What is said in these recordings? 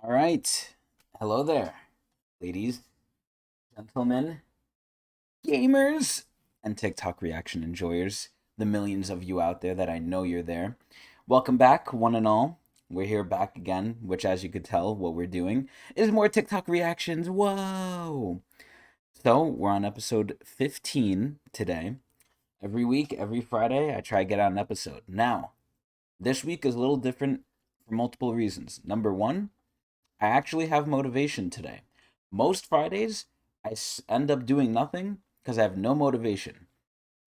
All right. Hello there, ladies, gentlemen, gamers, and TikTok reaction enjoyers. The millions of you out there that I know you're there. Welcome back, one and all. We're here back again, which, as you could tell, what we're doing is more TikTok reactions. Whoa! So, we're on episode 15 today. Every week, every Friday, I try to get out an episode. Now, this week is a little different for multiple reasons. Number one, I actually have motivation today. Most Fridays, end up doing nothing because I have no motivation.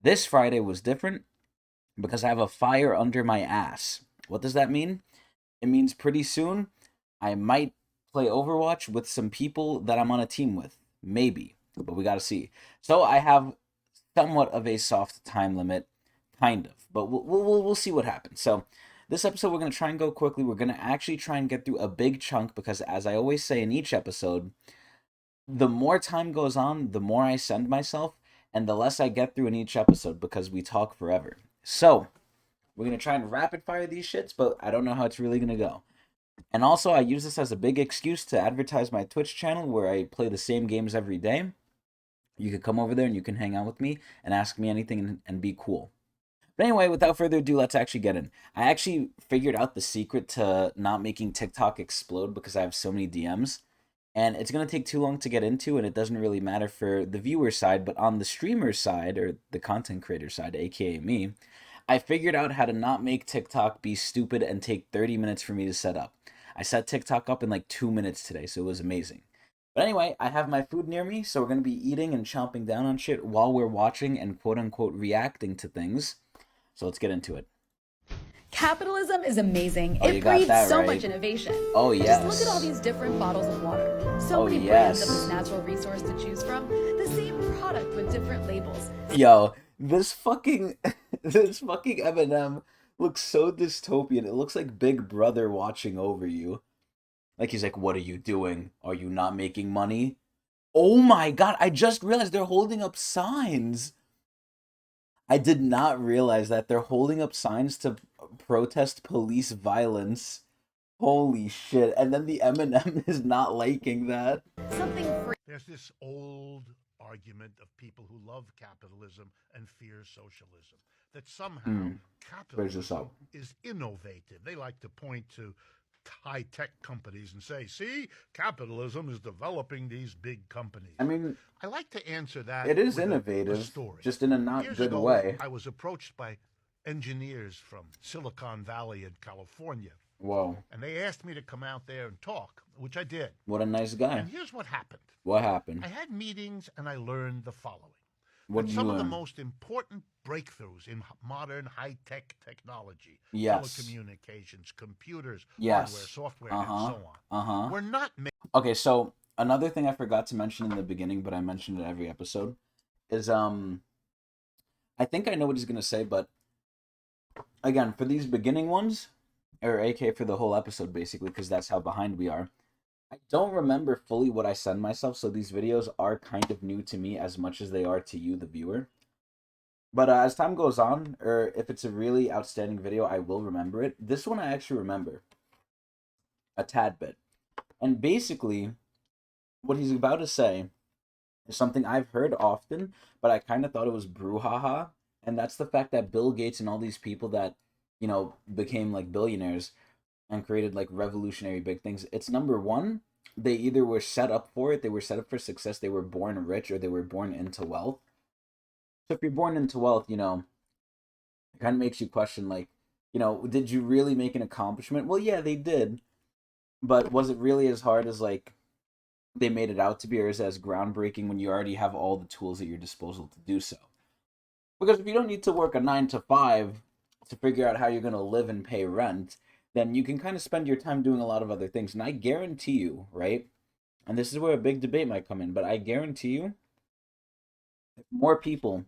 This Friday was different because I have a fire under my ass. What does that mean? It means pretty soon I might play Overwatch with some people that I'm on a team with. Maybe, but we gotta see. So I have somewhat of a soft time limit, kind of, but we'll see what happens. So this episode we're gonna try and go quickly. We're gonna actually try and get through a big chunk because, as I always say in each episode, the more time goes on, the more I send myself, and the less I get through in each episode because we talk forever. So we're gonna try and rapid fire these shits, but I don't know how it's really gonna go. And also, I use this as a big excuse to advertise my Twitch channel where I play the same games every day. You could come over there and you can hang out with me and ask me anything and be cool. But anyway, without further ado, let's actually get in. I actually figured out the secret to not making TikTok explode because I have so many DMs. And it's going to take too long to get into, and it doesn't really matter for the viewer side. But on the streamer side, or the content creator side, aka me, I figured out how to not make TikTok be stupid and take 30 minutes for me to set up. I set TikTok up in like 2 minutes today, so it was amazing. But anyway, I have my food near me, so we're going to be eating and chomping down on shit while we're watching and quote unquote reacting to things. So let's get into it. Capitalism is amazing. Oh, you It got breeds that so right. much innovation. Oh, Just look at all yes. these different bottles of water. So Oh, many brands of yes. this natural resource to choose from. The same product with different labels. Yo, this fucking this fucking Eminem looks so dystopian. It looks like Big Brother watching over you. Like he's like, "What are you doing? Are you not making money?" Oh my god, I just realized they're holding up signs. I did not realize that they're holding up signs to protest police violence. Holy shit. And then the Eminem is not liking that. Something free. There's this old argument of people who love capitalism and fear socialism that somehow Where's this capitalism up? is innovative. They like to point to high tech companies and say, see, capitalism is developing these big companies. I mean, I like to answer that it is with a innovative, story. just in a not Years good ago, way. I was approached by engineers from Silicon Valley in California, Whoa, and they asked me to come out there and talk, which I did. what a nice guy. And here's what happened. What happened? I had meetings and I learned the following. What That did you some of the learn? most important breakthroughs in modern high-tech technology, Yes. telecommunications, computers, Yes. hardware, software, Uh-huh. and so on, were not made. Okay, so another thing I forgot to mention in the beginning, but I mentioned it every episode, is I think I know what he's gonna say, but again, for these beginning ones, or AK for the whole episode basically, because that's how behind we are. I don't remember fully what I send myself, so these videos are kind of new to me as much as they are to you, the viewer. But as time goes on, or if it's a really outstanding video, I will remember it. This one I actually remember a tad bit. And basically, what he's about to say is something I've heard often, but I kind of thought it was brouhaha. And that's the fact that Bill Gates and all these people that, became like billionaires and created like revolutionary big things. It's number one, they either were set up for it, they were set up for success, they were born rich, or they were born into wealth. So if you're born into wealth, it kind of makes you question, like, did you really make an accomplishment? Well, yeah, they did. But was it really as hard as, like, they made it out to be, or is it as groundbreaking when you already have all the tools at your disposal to do so? Because if you don't need to work a 9 to 5 to figure out how you're going to live and pay rent, then you can kind of spend your time doing a lot of other things. And I guarantee you, right? And this is where a big debate might come in, but I guarantee you, if more people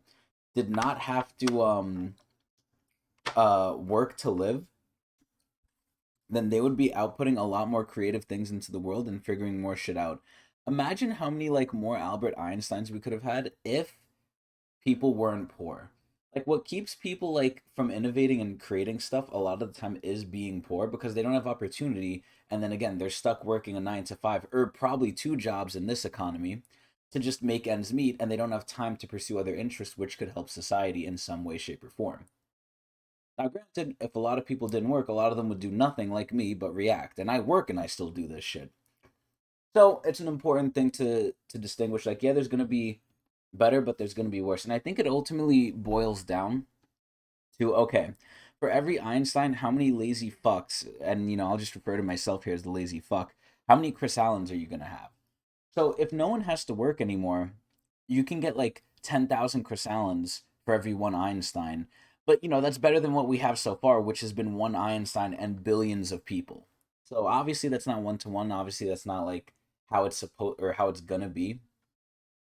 did not have to work to live, then they would be outputting a lot more creative things into the world and figuring more shit out. Imagine how many like more Albert Einsteins we could have had if people weren't poor. Like what keeps people like from innovating and creating stuff a lot of the time is being poor because they don't have opportunity, and then again they're stuck working a 9 to 5 or probably two jobs in this economy to just make ends meet, and they don't have time to pursue other interests which could help society in some way, shape, or form. Now granted, if a lot of people didn't work, a lot of them would do nothing like me but react, and I work and I still do this shit. So it's an important thing to distinguish. Like, yeah, there's gonna be better, but there's gonna be worse, and I think it ultimately boils down to, okay, for every Einstein, how many lazy fucks, and I'll just refer to myself here as the lazy fuck, how many Chris Allens are you gonna have? So if no one has to work anymore, you can get like 10,000 Chris Allens for every one Einstein. But that's better than what we have so far, which has been one Einstein and billions of people. So obviously that's not one to one. Obviously that's not like how it's supposed or how it's gonna be.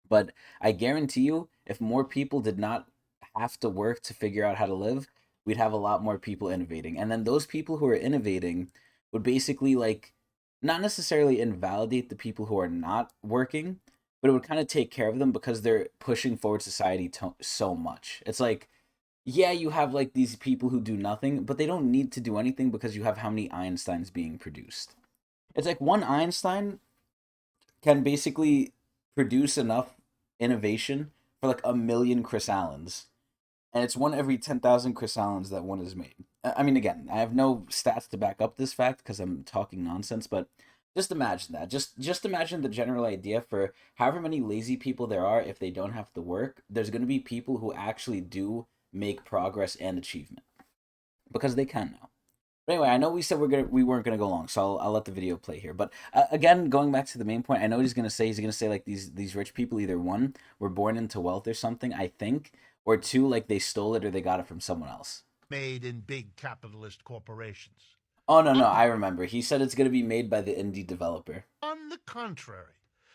But I guarantee you, if more people did not have to work to figure out how to live, we'd have a lot more people innovating. And then those people who are innovating would basically like not necessarily invalidate the people who are not working, but it would kind of take care of them because they're pushing forward society so much. It's like, yeah, you have like these people who do nothing, but they don't need to do anything because you have how many Einsteins being produced. It's like one Einstein can basically produce enough innovation for like a million Chris Allens. And it's one every 10,000 Chris Allens that one is made. I mean, again, I have no stats to back up this fact because I'm talking nonsense, but just imagine that. Just imagine the general idea for however many lazy people there are if they don't have to work, there's going to be people who actually do make progress and achievement because they can now. But anyway, I know we said we weren't gonna go long, so I'll let the video play here. But again, going back to the main point, I know he's gonna say like these rich people either one were born into wealth or something, I think, or two like they stole it or they got it from someone else. Made in big capitalist corporations. Oh no no, On I remember. He said it's gonna be made by the indie developer. On the contrary,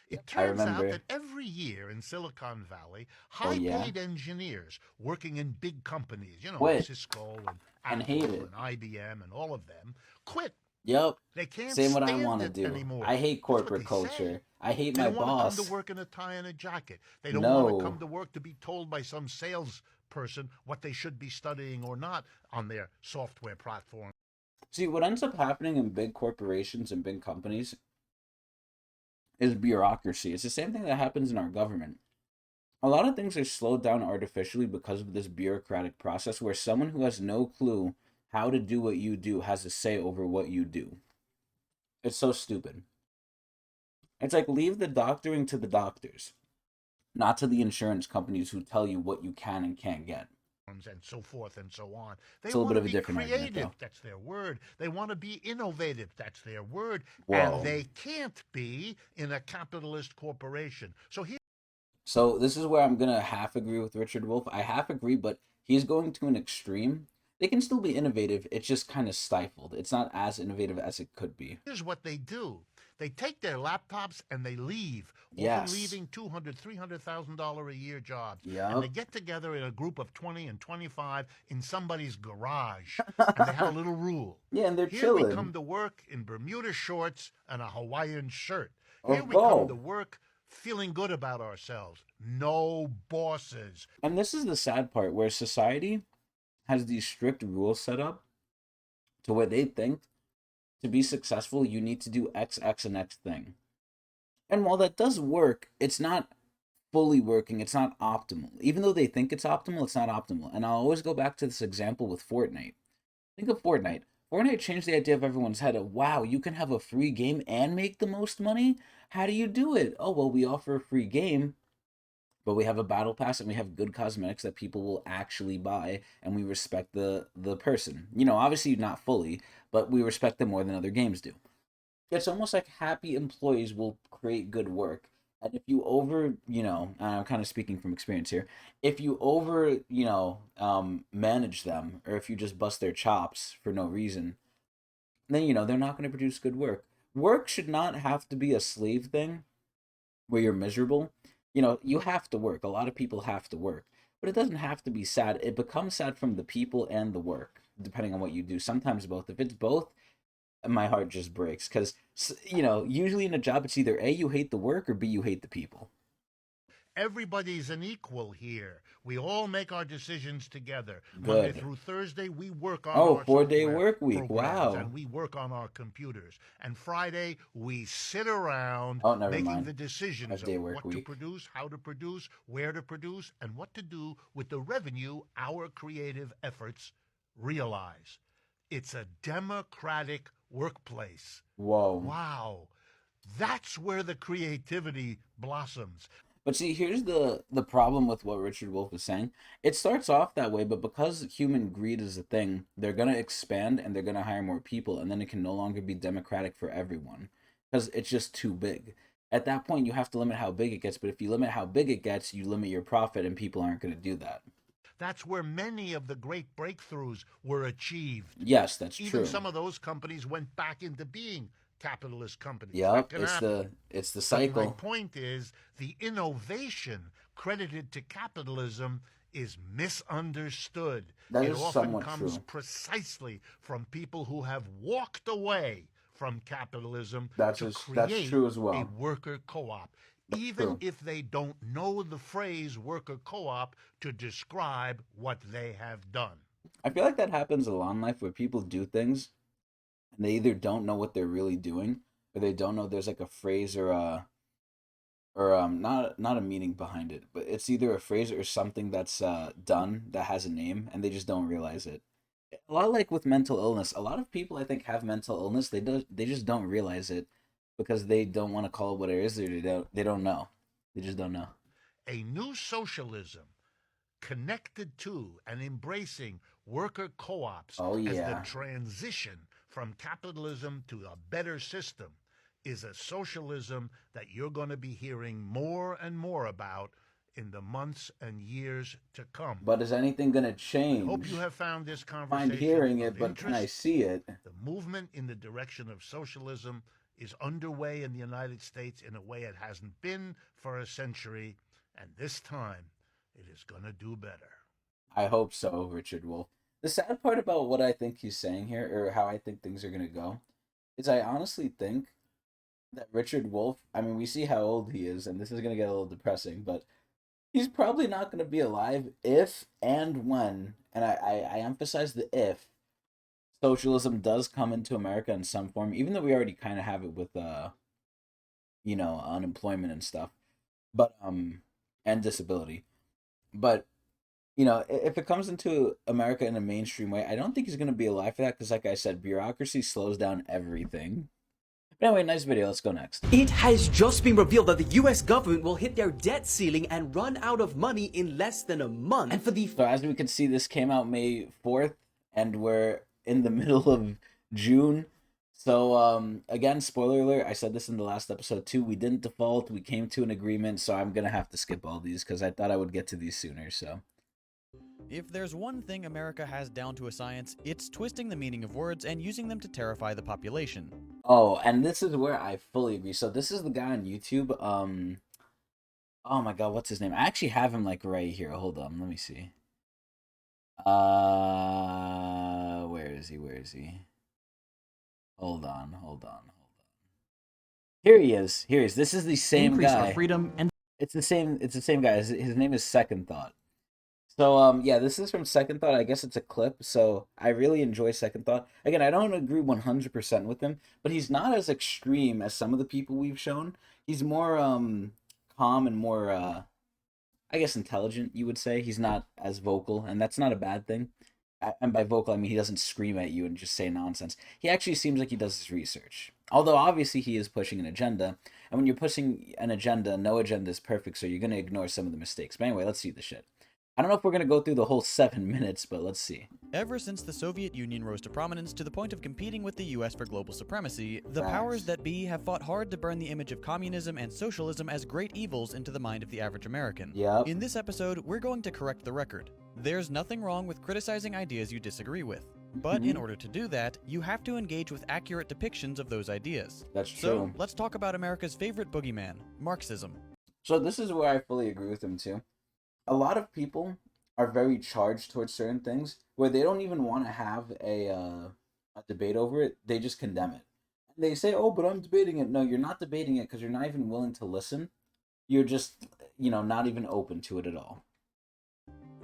Yep, it I turns out remember. that every year in Silicon Valley, Oh yeah, high-paid engineers working in big companies, quit Cisco and and hate Apple it. and IBM and all of them, quit. Yep, They can't same what I stand want to it do. I anymore. hate That's what corporate they say. culture. I hate They my don't want to come to boss. work in a tie and a jacket. They don't want to come No. to work to be told by some salesperson what they should be studying or not on their software platform. See, what ends up happening in big corporations and big companies is bureaucracy. It's the same thing that happens in our government. A lot of things are slowed down artificially because of this bureaucratic process where someone who has no clue how to do what you do has a say over what you do. It's so stupid. It's like leave the doctoring to the doctors, not to the insurance companies who tell you what you can and can't get. And so forth and so on. It's They a little want bit to of a be different argument, creative, though. that's their word. They want to be innovative, that's their word. And Whoa. they can't be in a capitalist corporation. So here So this is where I'm gonna half agree with Richard Wolff. I half agree, but he's going to an extreme. They can still be innovative. It's just kind of stifled. It's not as innovative as it could be. here's what they do. They take their laptops and they leave, often Yes. leaving $200,000, $300,000 a year jobs. And they Yep. get together in a group of 20 and 25 in somebody's garage. And they have a little rule. Yeah, and they're Here we come chilling. to work in Bermuda shorts and a Hawaiian shirt. Here Let's we come to go. work feeling good about ourselves. No bosses. And this is the sad part where society has these strict rules set up to where they think to be successful, you need to do X, X, and X thing. And while that does work, it's not fully working. It's not optimal. Even though they think it's optimal, it's not optimal. And I'll always go back to this example with Fortnite. Think of Fortnite. Fortnite changed the idea of everyone's head of, wow, you can have a free game and make the most money? How do you do it? Oh, well, we offer a free game, but we have a battle pass and we have good cosmetics that people will actually buy, and we respect the person. Obviously not fully, but we respect them more than other games do. It's almost like happy employees will create good work. And if you over, and I'm kind of speaking from experience here, if you over, manage them, or if you just bust their chops for no reason, then, they're not going to produce good work. Work should not have to be a slave thing where you're miserable. You have to work. A lot of people have to work, but it doesn't have to be sad. It becomes sad from the people and the work, depending on what you do. Sometimes both. If it's both, my heart just breaks because usually in a job it's either A, you hate the work, or B, you hate the people. Everybody's an equal here. We all make our decisions together. Monday Good. through Thursday, we work on Oh, our 4 day software work week. programs Wow. and we work on our computers. And Friday, we sit around Oh, never making mind. the decisions of 5 day work what to week. produce, how to produce, where to produce, and what to do with the revenue our creative efforts realize. It's a democratic workplace. Whoa. Wow. That's where the creativity blossoms. But see, here's the problem with what Richard Wolff is saying. It starts off that way, but because human greed is a thing, they're gonna expand and they're gonna hire more people, and then it can no longer be democratic for everyone because it's just too big. At that point, you have to limit how big it gets. But if you limit how big it gets, you limit your profit, and people aren't gonna do that. That's where many of the great breakthroughs were achieved. Yes, that's Even true. some of those companies went back into being capitalist companies. That Yep, can it's happen. the But my cycle. point is the innovation credited to capitalism is misunderstood. That It is often somewhat comes true. precisely from people who have walked away from capitalism That's to that's create true as a well. worker co op, That's even true. if they don't know the phrase worker co op to describe what they have done. I feel like that happens a lot in life where people do things and they either don't know what they're really doing or they don't know there's like a phrase or not a meaning behind it, but it's either a phrase or something that's done that has a name and they just don't realize it. A lot like with mental illness, a lot of people I think have mental illness. They just don't realize it because they don't want to call it what it is or they don't know. They just don't know. A new socialism connected to and embracing worker co ops Oh as the yeah. transition from capitalism to a better system is a socialism that you're going to be hearing more and more about in the months and years to come. But is anything gonna I hope you change? have found this Mind conversation hearing of it, but can I interest. see it? The movement in the direction of socialism is underway in the United States in a way it hasn't been for a century, and this time it is going to do better. I hope so, Richard Wolf. The sad part about what I think he's saying here, or how I think things are gonna go, is I honestly think that Richard Wolf. I mean, we see how old he is, and this is gonna get a little depressing, but he's probably not gonna be alive if and when, and I emphasize the if socialism does come into America in some form, even though we already kind of have it with unemployment and stuff, but and disability, but if it comes into America in a mainstream way, I don't think he's going to be alive for that because, like I said, bureaucracy slows down everything. But anyway, nice video. Let's go next. It has just been revealed that the US government will hit their debt ceiling and run out of money in less than a month. And for the So, as we can see, this came out May 4th, and we're in the middle of June. So, again, spoiler alert, I said this in the last episode too. We didn't default. We came to an agreement, so I'm going to have to skip all these because I thought I would get to these sooner, so. If there's one thing America has down to a science, it's twisting the meaning of words and using them to terrify the population. Oh, and this is where I fully agree. So this is the guy on YouTube. Oh my God, what's his name? I actually have him like right here. Hold on, let me see. Where is he? Where is he? Hold on, hold on, hold on. Here he is. Here he is. This is the same increase guy. our freedom and It's the same. It's the same guy. His name is Second Thought. So yeah, this is from Second Thought. I guess it's a clip. So I really enjoy Second Thought. Again, I don't agree 100% with him, but he's not as extreme as some of the people we've shown. He's more calm and more I guess intelligent, you would say. He's not as vocal, and that's not a bad thing. And by vocal, I mean he doesn't scream at you and just say nonsense. He actually seems like he does his research. Although obviously he is pushing an agenda, and when you're pushing an agenda, no agenda is perfect, so you're gonna ignore some of the mistakes. But anyway, let's see the shit. I don't know if we're gonna go through the whole 7 minutes, but let's see. Ever since the Soviet Union rose to prominence to the point of competing with the US for global supremacy, the Facts. powers that be have fought hard to burn the image of communism and socialism as great evils into the mind of the average American. Yep. In this episode, we're going to correct the record. There's nothing wrong with criticizing ideas you disagree with. But in order to do that, you have to engage with accurate depictions of those ideas. That's So, true. let's talk about America's favorite boogeyman, Marxism. So this is where I fully agree with him too. A lot of people are very charged towards certain things where they don't even want to have a debate over it. They just condemn it. They say, "Oh, but I'm debating it." No, you're not debating it because you're not even willing to listen. You're just not even open to it at all.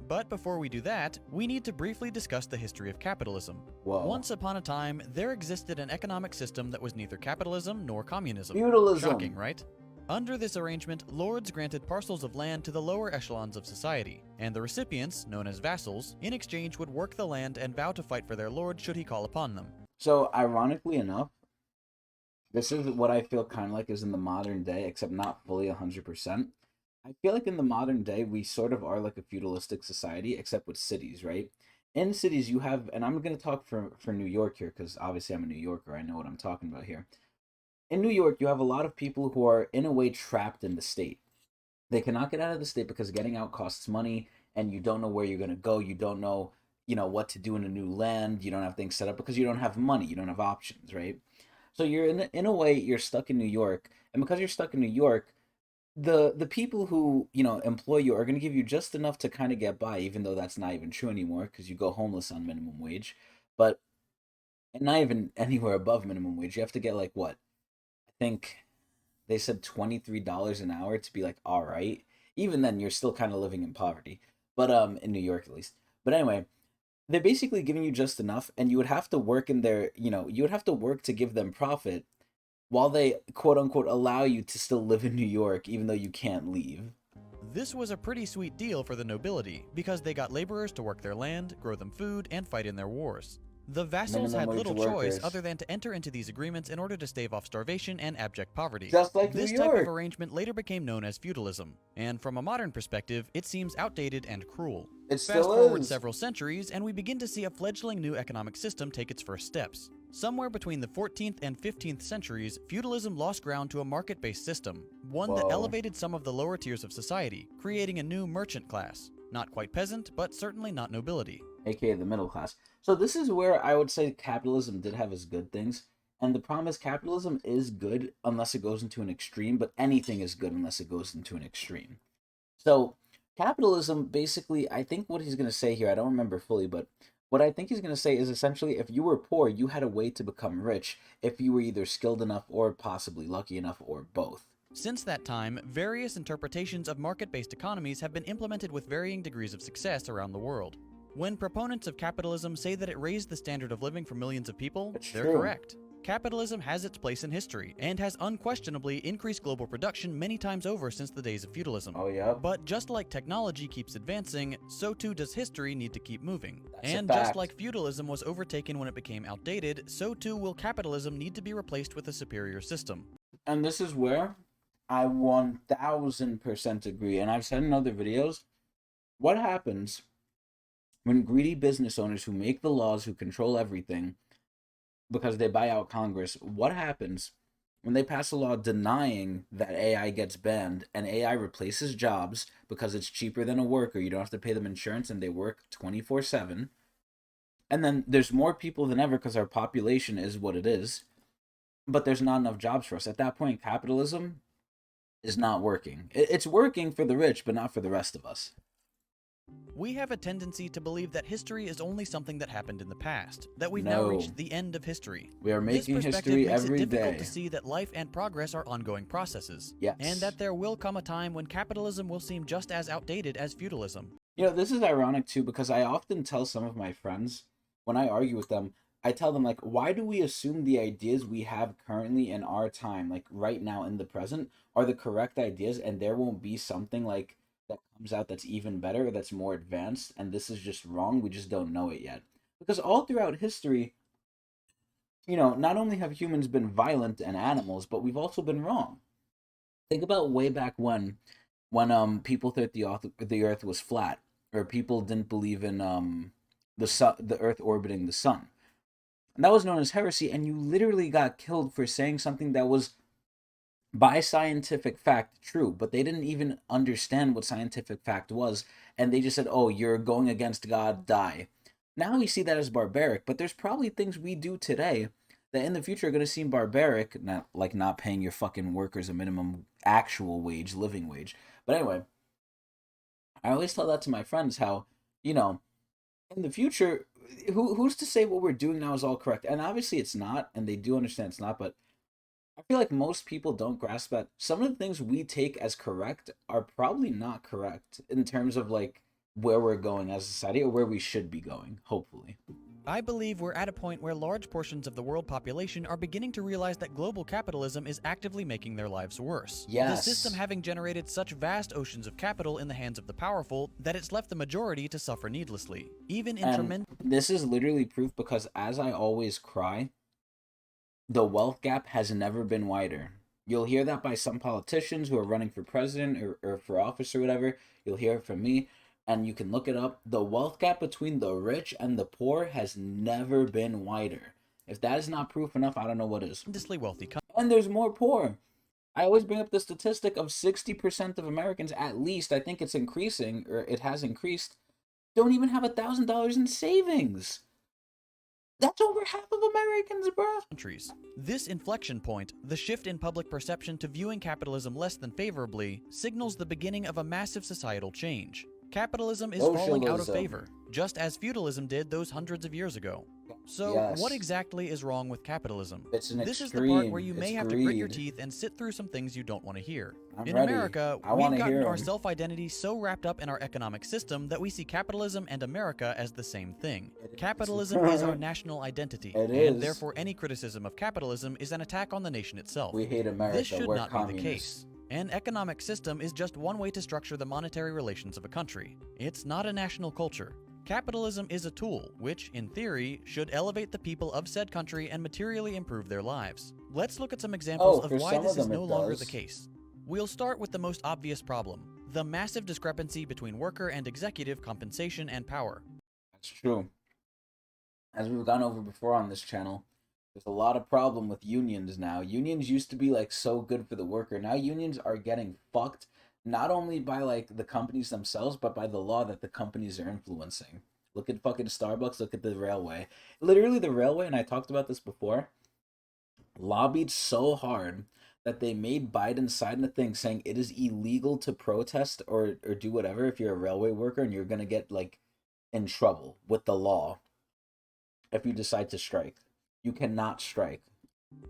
But before we do that, we need to briefly discuss the history of capitalism. Whoa. Once upon a time, there existed an economic system that was neither capitalism nor communism. Feudalism. Shocking, right? Under this arrangement, lords granted parcels of land to the lower echelons of society, and the recipients, known as vassals, in exchange would work the land and vow to fight for their lord should he call upon them. So, ironically enough, this is what I feel kind of like is in the modern day, except not fully 100%. I feel like in the modern day, we sort of are like a feudalistic society, except with cities, right? In cities, you have, and I'm going to talk for New York here, because obviously I'm a New Yorker, I know what I'm talking about here. In New York, you have a lot of people who are, in a way, trapped in the state. They cannot get out of the state because getting out costs money, and you don't know where you're going to go. You don't know, what to do in a new land. You don't have things set up because you don't have money. You don't have options, right? So you're in a way, you're stuck in New York, and because you're stuck in New York, the people who employ you are going to give you just enough to kind of get by, even though that's not even true anymore because you go homeless on minimum wage, but and not even anywhere above minimum wage. You have to get like what? Think they said $23 an hour to be like all right. Even then, you're still kind of living in poverty, but in New York at least. But anyway, they're basically giving you just enough, and you would have to work in their, you would have to work to give them profit, while they quote unquote allow you to still live in New York, even though you can't leave. This was a pretty sweet deal for the nobility, because they got laborers to work their land, grow them food, and fight in their wars. The vassals Minimum had wage little workers. choice other than to enter into these agreements in order to stave off starvation and abject poverty. Just like This New type York. of arrangement later became known as feudalism, and from a modern perspective, it seems outdated and cruel. It Fast still forward is. several centuries, and we begin to see a fledgling new economic system take its first steps. Somewhere between the 14th and 15th centuries, feudalism lost ground to a market-based system, one that Whoa. elevated some of the lower tiers of society, creating a new merchant class. Not quite peasant, but certainly not nobility. AKA the middle class. So this is where I would say capitalism did have its good things. And the problem is capitalism is good unless it goes into an extreme, but anything is good unless it goes into an extreme. So capitalism, basically, I think what he's going to say here, I don't remember fully, but what I think he's going to say is essentially if you were poor, you had a way to become rich if you were either skilled enough or possibly lucky enough or both. Since that time, various interpretations of market-based economies have been implemented with varying degrees of success around the world. When proponents of capitalism say that it raised the standard of living for millions of people, It's they're true. correct. Capitalism has its place in history, and has unquestionably increased global production many times over since the days of feudalism. Oh, yeah. But just like technology keeps advancing, so too does history need to keep moving. That's a And just fact. like feudalism was overtaken when it became outdated, so too will capitalism need to be replaced with a superior system. And this is where I 1000% agree. And I've said in other videos, what happens when greedy business owners who make the laws, who control everything, because they buy out Congress, what happens when they pass a law denying that AI gets banned and AI replaces jobs because it's cheaper than a worker? You don't have to pay them insurance and they work 24/7. And then there's more people than ever because our population is what it is, but there's not enough jobs for us. At that point, capitalism is not working. It's working for the rich, but not for the rest of us. We have a tendency to believe that history is only something that happened in the past, that we've now No. reached the end of history. We are making This perspective history makes every it difficult day. to see that life and progress are ongoing processes. Yes. And that there will come a time when capitalism will seem just as outdated as feudalism. This is ironic too, because I often tell some of my friends, when I argue with them, I tell them, like, why do we assume the ideas we have currently in our time, like right now in the present, are the correct ideas, and there won't be something like that comes out that's even better, that's more advanced, and this is just wrong, we just don't know it yet. Because all throughout history, not only have humans been violent and animals, but we've also been wrong. Think about way back when people thought the earth was flat, or people didn't believe in the earth orbiting the sun. And that was known as heresy, and you literally got killed for saying something that was by scientific fact true, but they didn't even understand what scientific fact was, and they just said, oh, you're going against God, die. Now we see that as barbaric, but there's probably things we do today that in the future are going to seem barbaric, not paying your fucking workers a minimum actual wage, living wage. But anyway, I always tell that to my friends, how, in the future, who's to say what we're doing now is all correct? And obviously it's not, and they do understand it's not, but I feel like most people don't grasp that some of the things we take as correct are probably not correct in terms of like where we're going as a society or where we should be going, hopefully. I believe we're at a point where large portions of the world population are beginning to realize that global capitalism is actively making their lives worse. The system Yes. having generated such vast oceans of capital in the hands of the powerful that it's left the majority to suffer needlessly. Even in And tremendous this is literally proof because as I always cry, the wealth gap has never been wider. You'll hear that by some politicians who are running for president or for office or whatever. You'll hear it from me, and you can look it up. The wealth gap between the rich and the poor has never been wider. If that is not proof enough, I don't know what is. wealthy And there's more poor. I always bring up the statistic of 60% of Americans, at least, I think it's increasing, or it has increased, don't even have $1,000 in savings. That's over half of Americans, bruh. countries. This inflection point, the shift in public perception to viewing capitalism less than favorably, signals the beginning of a massive societal change. Capitalism is falling out of Socialism. favor, just as feudalism did those hundreds of years ago. So, Yes. what exactly is wrong with capitalism? It's an This is the extreme. part where you may It's have to grit your greed. teeth and sit through some things you don't want to hear. I'm In ready. America, I we've wanna gotten hear our 'em. self-identity so wrapped up in our economic system that we see capitalism and America as the same thing. Capitalism is our national identity, It and is. therefore any criticism of capitalism is an attack on the nation itself. We hate America. This should We're not communists. be the case. An economic system is just one way to structure the monetary relations of a country. It's not a national culture. Capitalism is a tool which, in theory, should elevate the people of said country and materially improve their lives. Let's look at some examples For of why some this of is them no it longer does. the case. We'll start with the most obvious problem, the massive discrepancy between worker and executive compensation and power. That's true. As we've gone over before on this channel, there's a lot of problem with unions now. Unions used to be like so good for the worker. Now unions are getting fucked not only by like the companies themselves, but by the law that the companies are influencing. Look at fucking Starbucks, look at the railway. Literally the railway, and I talked about this before, lobbied so hard that they made Biden sign a thing saying it is illegal to protest or do whatever if you're a railway worker and you're gonna get like in trouble with the law if you decide to strike. You cannot strike.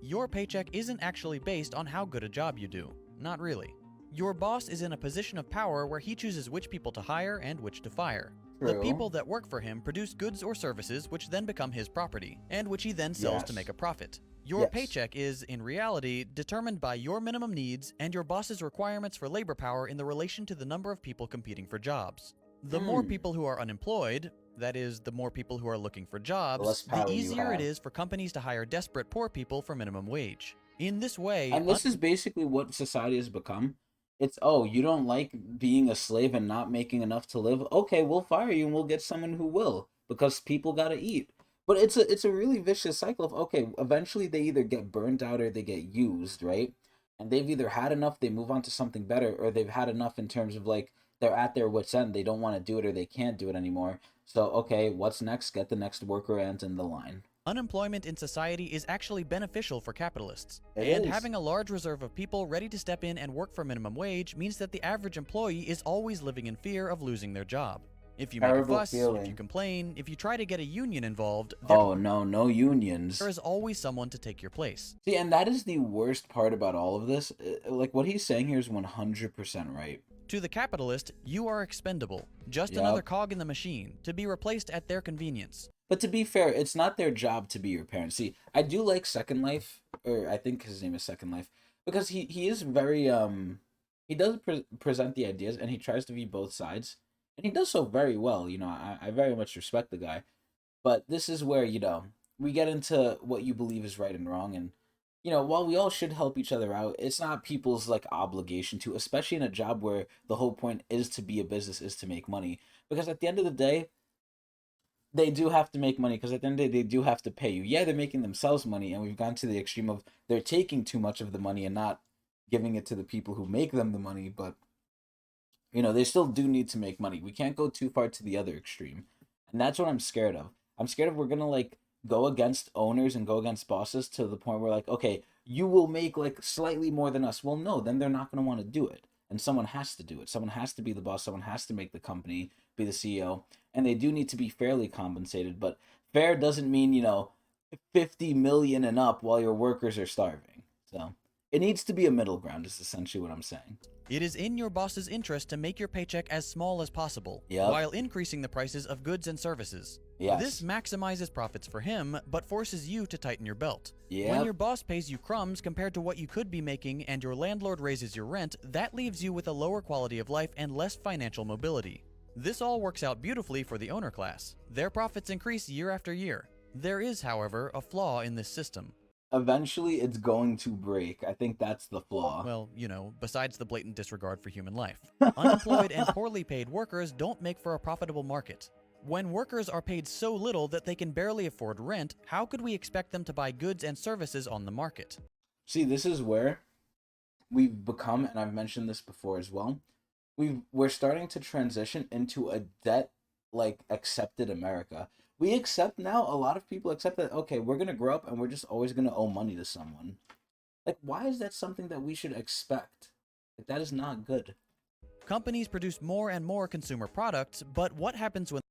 Your paycheck isn't actually based on how good a job you do. Not really. Your boss is in a position of power where he chooses which people to hire and which to fire. The True. people that work for him produce goods or services which then become his property, and which he then sells to Yes. make a profit. Your Yes. paycheck is, in reality, determined by your minimum needs and your boss's requirements for labor power in the relation to the number of people competing for jobs. The more people who are unemployed, that is, the more people who are looking for less jobs, the power you easier it have. is for companies to hire desperate poor people for minimum wage. In this way, And this is basically what society has become. It's, oh, you don't like being a slave and not making enough to live? Okay, we'll fire you and we'll get someone who will because people got to eat. But it's a really vicious cycle of, okay, eventually they either get burned out or they get used, right? And they've either had enough, they move on to something better, or they've had enough in terms of like they're at their wits' end, they don't want to do it or they can't do it anymore. So, okay, what's next? Get the next worker ant in the line. unemployment in society is actually beneficial for capitalists. It And is. having a large reserve of people ready to step in and work for minimum wage means that the average employee is always living in fear of losing their job. If you make a Terrible fuss, if feeling. you complain, if you try to get a union involved, Oh, no, no unions. there is always someone to take your place. See, and that is the worst part about all of this. Like, what he's saying here is 100% right. To the capitalist, you are expendable, just Yep. another cog in the machine, to be replaced at their convenience. But to be fair, it's not their job to be your parent. See, I do like Second Life, or I think his name is Second Life, because he is very he does present the ideas and he tries to be both sides, and he does so very well. You know, I very much respect the guy. But this is where, you know, we get into what you believe is right and wrong, and you know, while we all should help each other out, it's not people's like obligation to, especially in a job where the whole point is to be a business, is to make money. Because at the end of the day, they do have to make money because at the end of the day, they do have to pay you. Yeah, they're making themselves money, and we've gone to the extreme of they're taking too much of the money and not giving it to the people who make them the money. But you know, they still do need to make money. We can't go too far to the other extreme, and that's what I'm scared of. I'm scared of we're gonna like go against owners and go against bosses to the point where like, okay, you will make like slightly more than us. Well, no, then they're not gonna want to do it, and someone has to do it. Someone has to be the boss. Someone has to make the company, be the CEO, and they do need to be fairly compensated. But fair doesn't mean, you know, 50 million and up while your workers are starving. So it needs to be a middle ground, is essentially what I'm saying. It is in your boss's interest to make your paycheck as small as possible, Yep. while increasing the prices of goods and services. Yes. This maximizes profits for him, but forces you to tighten your belt. Yep. When your boss pays you crumbs compared to what you could be making and your landlord raises your rent, that leaves you with a lower quality of life and less financial mobility. This all works out beautifully for the owner class. Their profits increase year after year. There is, however, a flaw in this system. Eventually, it's going to break. I think that's the flaw. Well, besides the blatant disregard for human life. Unemployed and poorly paid workers don't make for a profitable market. When workers are paid so little that they can barely afford rent, how could we expect them to buy goods and services on the market? See, this is where we've become, and I've mentioned this before as well, we're starting to transition into a debt accepted America. We accept now, a lot of people accept that, okay, we're gonna grow up and we're just always gonna owe money to someone. Like, why is that something that we should expect? Like, that is not good. Companies produce more and more consumer products, but what happens when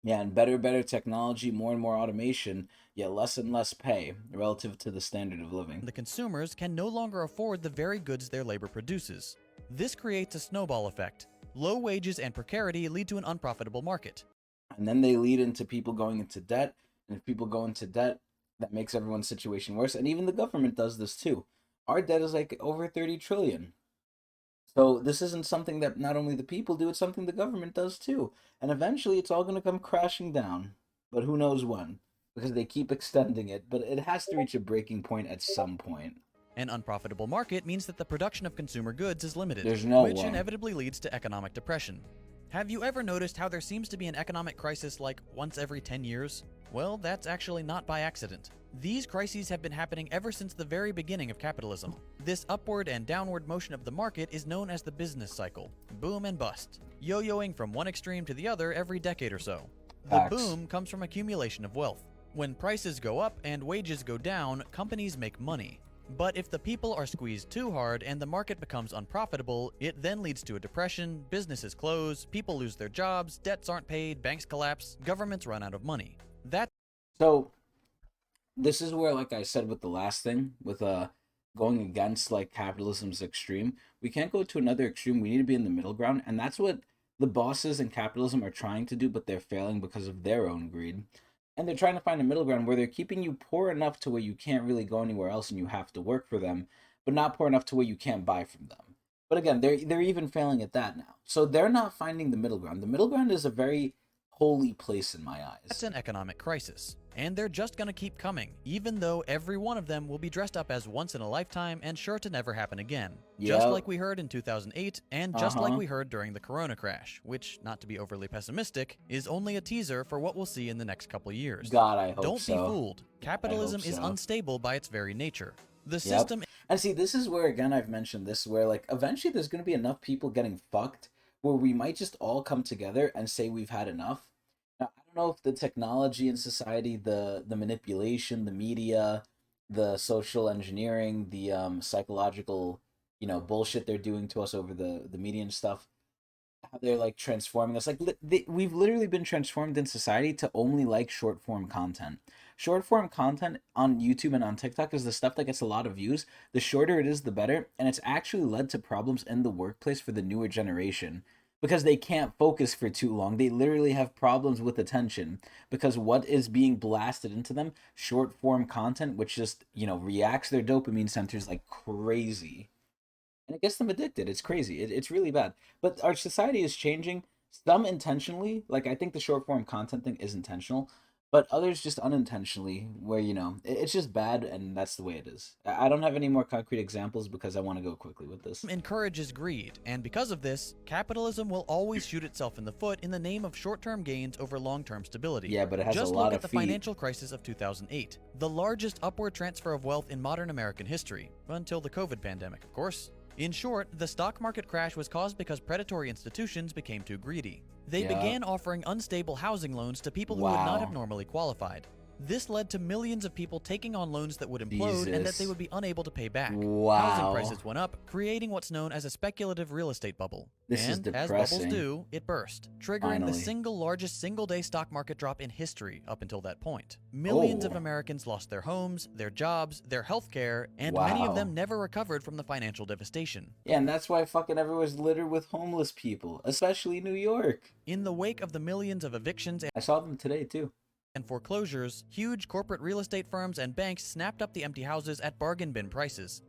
Yeah, and better technology, more and more automation, yet less and less pay relative to the standard of living. the consumers can no longer afford the very goods their labor produces? This creates a snowball effect. Low wages and precarity lead to an unprofitable market. And then they lead into people going into debt, and if people go into debt, that makes everyone's situation worse. And even the government does this too. Our debt is like over 30 trillion. So this isn't something that not only the people do, it's something the government does too. And eventually it's all going to come crashing down. But who knows when? Because they keep extending it, but it has to reach a breaking point at some point. An unprofitable market means that the production of consumer goods is limited, There's no which way. inevitably leads to economic depression. Have you ever noticed how there seems to be an economic crisis like once every 10 years? Well, that's actually not by accident. These crises have been happening ever since the very beginning of capitalism. This upward and downward motion of the market is known as the business cycle. Boom and bust, yo-yoing from one extreme to the other every decade or so. The Facts. boom comes from accumulation of wealth. When prices go up and wages go down, companies make money. But if the people are squeezed too hard and the market becomes unprofitable, it then leads to a depression, businesses close, people lose their jobs, debts aren't paid, banks collapse, governments run out of money. So this is where, like I said with the last thing, with going against capitalism's extreme, we can't go to another extreme. We need to be in the middle ground, and that's what the bosses in capitalism are trying to do, but they're failing because of their own greed. And they're trying to find a middle ground where they're keeping you poor enough to where you can't really go anywhere else and you have to work for them, but not poor enough to where you can't buy from them. But again, they're even failing at that now. So they're not finding the middle ground. The middle ground is a very holy place in my eyes. That's an economic crisis. And they're just gonna keep coming, even though every one of them will be dressed up as once in a lifetime and sure to never happen again. Just Yep. like we heard in 2008, and just like we heard during the Corona crash, which, not to be overly pessimistic, is only a teaser for what we'll see in the next couple years. God, I hope Don't so. be fooled. Capitalism I hope is so. unstable by its very nature. The Yep. system And see, this is where, again, I've mentioned this, where eventually there's going to be enough people getting fucked where we might just all come together and say we've had enough. Now, I don't know if the technology in society, the manipulation, the media, the social engineering, the psychological, bullshit they're doing to us over the media and stuff, how they're transforming us. We've literally been transformed in society to only like short form content. Short form content on YouTube and on TikTok is the stuff that gets a lot of views. The shorter it is, the better. And it's actually led to problems in the workplace for the newer generation because they can't focus for too long. They literally have problems with attention because what is being blasted into them, short form content, which just, reacts their dopamine centers like crazy. And it gets them addicted. It's crazy. It's really bad. But our society is changing, some intentionally. I think the short form content thing is intentional, but others just unintentionally, where, it's just bad, and that's the way it is. I don't have any more concrete examples because I want to go quickly with this. encourages greed, and because of this, capitalism will always shoot itself in the foot in the name of short-term gains over long-term stability. Yeah, but it has Just a lot look of at the feet. financial crisis of 2008, the largest upward transfer of wealth in modern American history, until the COVID pandemic, of course. In short, the stock market crash was caused because predatory institutions became too greedy. They Yeah. began offering unstable housing loans to people who would not have normally qualified. This led to millions of people taking on loans that would implode and that Jesus. they would be unable to pay back. Housing Wow. prices went up, creating what's known as a speculative real estate bubble. This is And as bubbles depressing. do, it burst, triggering Finally. the single largest single-day stock market drop in history up until that point. Millions of Oh. Americans lost their homes, their jobs, their health care, and many of Wow. them never recovered from the financial devastation. Yeah, and that's why fucking everywhere's littered with homeless people, especially New York. In the wake of the millions of evictions I saw them today too. and foreclosures, huge corporate real estate firms and banks snapped up the empty houses at bargain bin prices.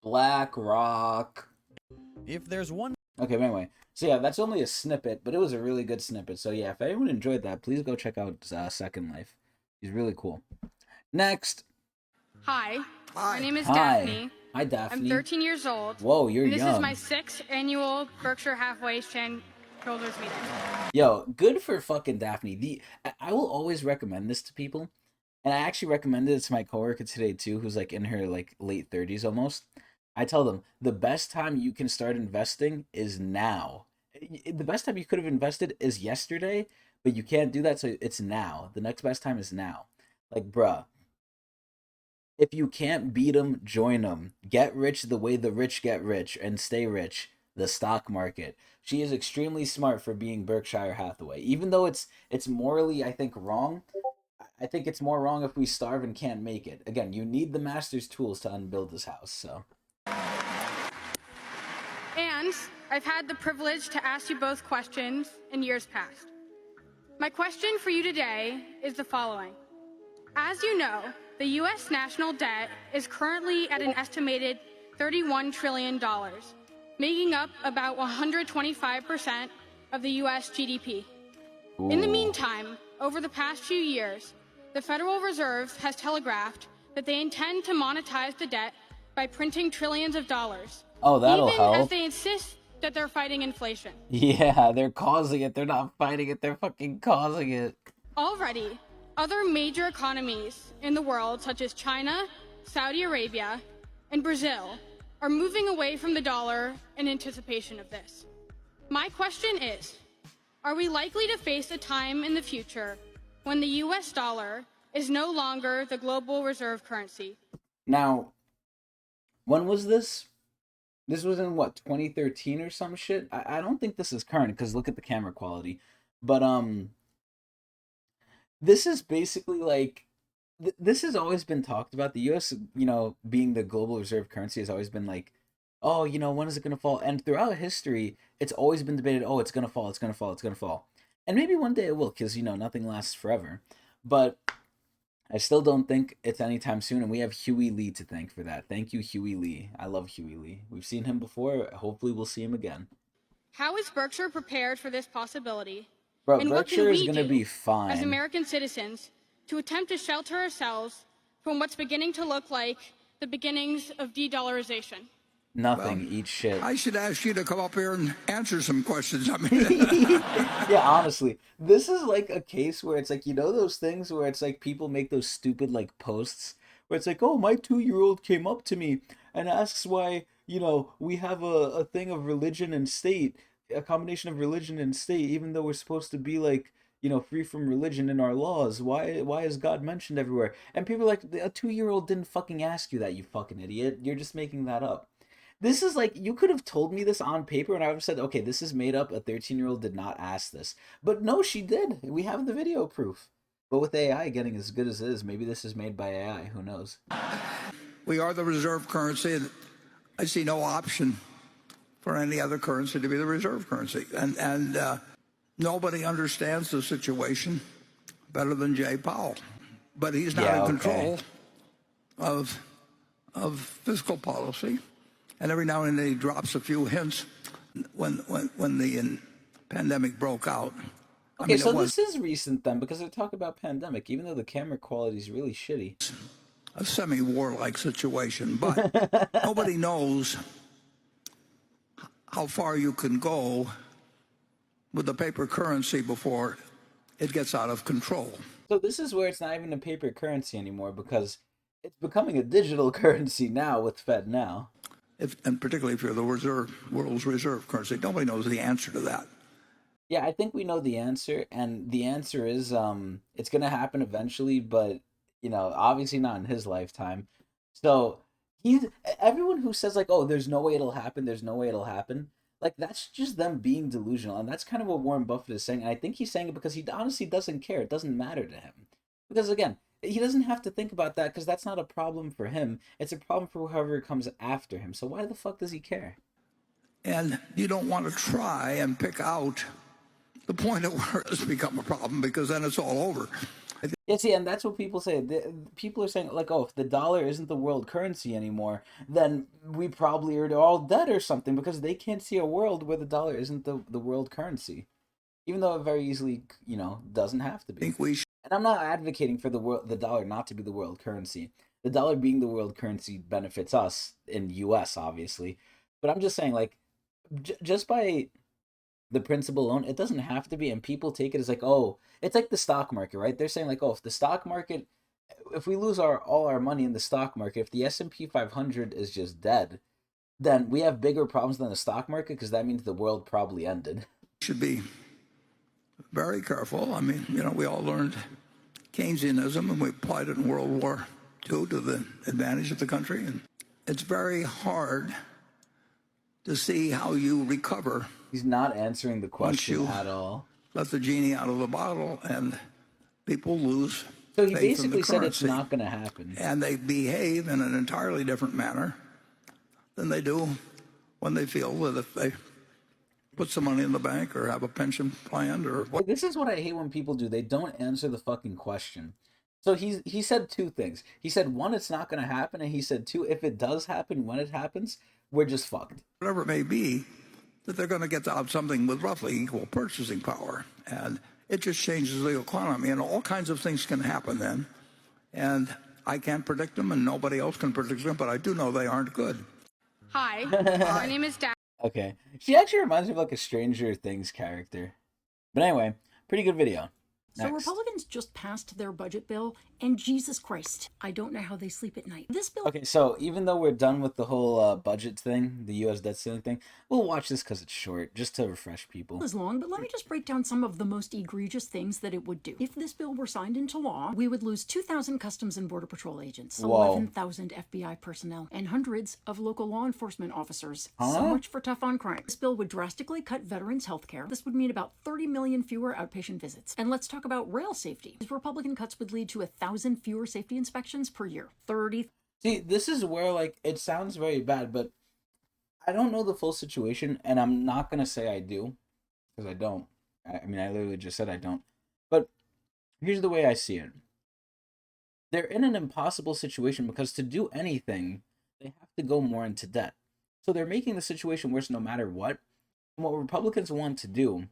BlackRock. If there's one Okay, but anyway. So yeah, that's only a snippet, but it was a really good snippet. So yeah, if anyone enjoyed that, please go check out Second Life. He's really cool. Next. Hi. My name is Hi. Daphne. Hi, Daphne. I'm 13 years old. Whoa, you're and this young. is my 6th annual Berkshire Halfway Shareholders meeting. Yo, good for fucking Daphne. I will always recommend this to people, and I actually recommended it to my coworker today too, who's like in her like late 30s almost. I tell them the best time you can start investing is now. The best time you could have invested is yesterday, but you can't do that, so it's now. The next best time is now. Like, bruh, if you can't beat them, join them. Get rich the way the rich get rich and stay rich. The stock market. She is extremely smart for being Berkshire Hathaway. Even though it's morally, I think, wrong. I think it's more wrong if we starve and can't make it. Again, you need the master's tools to unbuild this house, so. And I've had the privilege to ask you both questions in years past. My question for you today is the following. As you know, the U.S. national debt is currently at an estimated $31 trillion, making up about 125% of the U.S. GDP. In the Ooh. meantime, over the past few years, the Federal Reserve has telegraphed that they intend to monetize the debt by printing trillions of dollars. Oh, that'll even help. as they insist that they're fighting inflation. Yeah, they're causing it. They're not fighting it. They're fucking causing it. Already, other major economies in the world, such as China, Saudi Arabia, and Brazil, are moving away from the dollar in anticipation of this. My question is, are we likely to face a time in the future when the US dollar is no longer the global reserve currency? Now, when was this? This was in what, 2013 or some shit? I don't think this is current because look at the camera quality. But this is basically like this has always been talked about. The US, being the global reserve currency has always been like, oh, when is it going to fall? And throughout history, it's always been debated, oh, it's going to fall, it's going to fall, it's going to fall. And maybe one day it will because, nothing lasts forever. But I still don't think it's anytime soon, and we have Huey Lee to thank for that. Thank you, Huey Lee. I love Huey Lee. We've seen him before. Hopefully we'll see him again. How is Berkshire prepared for this possibility? Bro, And what can Berkshire is we going to do be fine. as American citizens to attempt to shelter ourselves from what's beginning to look like the beginnings of de-dollarization? Nothing. Eat shit. I should ask you to come up here and answer some questions. I mean, Yeah, honestly, this is like a case where it's like, those things where it's like people make those stupid like posts where it's like, oh, my 2-year-old came up to me and asks why, we have a thing of religion and state, a combination of religion and state, even though we're supposed to be like, free from religion in our laws. Why is God mentioned everywhere? And people are like, a 2-year-old didn't fucking ask you that, you fucking idiot. You're just making that up. This is like, you could have told me this on paper and I would have said, okay, this is made up. A 13-year-old did not ask this. But no, she did. We have the video proof. But with AI getting as good as it is, maybe this is made by AI. Who knows? we are the reserve currency, and I see no option for any other currency to be the reserve currency. And nobody understands the situation better than Jay Powell. But he's not in control of fiscal policy. And every now and then he drops a few hints when the pandemic broke out. Okay, so this is recent then, because they talk about pandemic, even though the camera quality is really shitty. A semi-war-like situation, but nobody knows how far you can go with the paper currency before it gets out of control. So this is where it's not even a paper currency anymore, because it's becoming a digital currency now with FedNow. And particularly if you're the world's reserve currency, nobody knows the answer to that. Yeah, I think we know the answer, and the answer is it's gonna happen eventually, but obviously not in his lifetime. So he's everyone who says like, oh, there's no way it'll happen, there's no way it'll happen, like that's just them being delusional, and that's kind of what Warren Buffett is saying. And I think he's saying it because he honestly doesn't care. It doesn't matter to him. Because again, he doesn't have to think about that because that's not a problem for him. It's a problem for whoever comes after him. So why the fuck does he care? And you don't want to try and pick out the point at where it's become a problem because then it's all over. Yeah, see, and that's what people say. People are saying like, oh, if the dollar isn't the world currency anymore, then we probably are all dead or something because they can't see a world where the dollar isn't the world currency, even though it very easily, doesn't have to I be. think we should. And I'm not advocating for the dollar not to be the world currency. The dollar being the world currency benefits us in U.S. obviously, but I'm just saying like, just by the principle alone, it doesn't have to be. And people take it as like, oh, it's like the stock market, right? They're saying like, oh, if the stock market, if we lose all our money in the stock market, if the S&P 500 is just dead, then we have bigger problems than the stock market because that means the world probably ended. Should be very careful. I mean, we all learned Keynesianism and we applied it in World War II to the advantage of the country. And it's very hard to see how you recover He's not answering the once question you at all. let the genie out of the bottle and people lose So he faith in the basically said it's currency. not going to happen. And they behave in an entirely different manner than they do when they feel that if they put some money in the bank or have a pension plan or what. This is what I hate when people do. They don't answer the fucking question. So he said two things. He said one, it's not going to happen, and he said two, if it does happen, when it happens, we're just fucked. Whatever it may be, that they're going to get out something with roughly equal purchasing power. And it just changes the economy, and all kinds of things can happen then. And I can't predict them, and nobody else can predict them, but I do know they aren't good. Hi, my name is Dash. Okay, she actually reminds me of like a Stranger Things character. But anyway, pretty good video. So Next. Republicans just passed their budget bill, and Jesus Christ, I don't know how they sleep at night. This bill Okay, so even though we're done with the whole budget thing, the U.S. debt ceiling thing, we'll watch this because it's short, just to refresh people. is long, but let me just break down some of the most egregious things that it would do. If this bill were signed into law, we would lose 2,000 Customs and Border Patrol agents, Whoa. 11,000 FBI personnel, and hundreds of local law enforcement officers. Huh? So much for tough on crime. This bill would drastically cut veterans' health care. This would mean about 30 million fewer outpatient visits. And let's talk about rail safety. These Republican cuts would lead to 1,000 fewer safety inspections per year. 30. See, this is where like it sounds very bad, but I don't know the full situation, and I'm not gonna say I do, because I don't. I mean, I literally just said I don't. But here's the way I see it. They're in an impossible situation because to do anything, they have to go more into debt. So they're making the situation worse no matter what. And what Republicans want to do,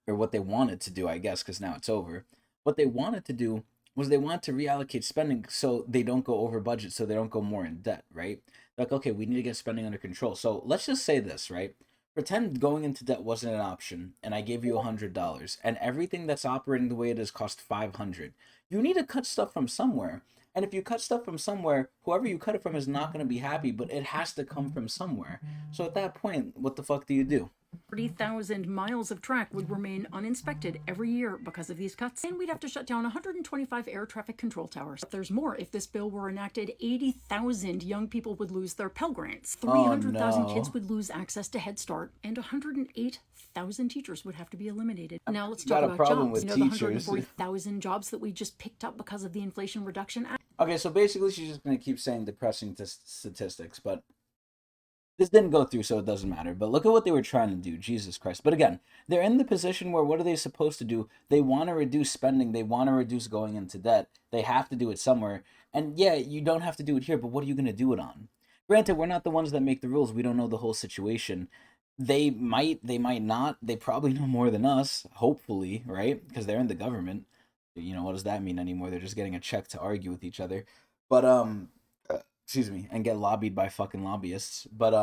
or what they wanted to do, I guess, because now it's over. What they wanted to do was they want to reallocate spending so they don't go over budget, so they don't go more in debt, right? Like, okay, we need to get spending under control. So let's just say this, right? Pretend going into debt wasn't an option, and I gave you $100, and everything that's operating the way it is cost 500. You need to cut stuff from somewhere. And if you cut stuff from somewhere, whoever you cut it from is not going to be happy, but it has to come from somewhere. So at that point, what the fuck do you do? 30,000 miles of track would remain uninspected every year because of these cuts, and we'd have to shut down 125 air traffic control towers. But there's more. If this bill were enacted, 80,000 young people would lose their Pell Grants, 300,000 no. kids would lose access to Head Start, and 108,000 teachers would have to be eliminated. Now let's Got talk a about problem jobs. with The teachers. 140,000 jobs that we just picked up because of the Inflation Reduction Act. Okay, so basically she's just going to keep saying depressing statistics, but this didn't go through, so it doesn't matter. But look at what they were trying to do, Jesus Christ. But again, they're in the position where what are they supposed to do? They want to reduce spending. They want to reduce going into debt. They have to do it somewhere. And yeah, you don't have to do it here, but what are you going to do it on? Granted, we're not the ones that make the rules. We don't know the whole situation. They might not. They probably know more than us, hopefully, right? Because they're in the government. What does that mean anymore? They're just getting a check to argue with each other. But excuse me, and get lobbied by fucking lobbyists. But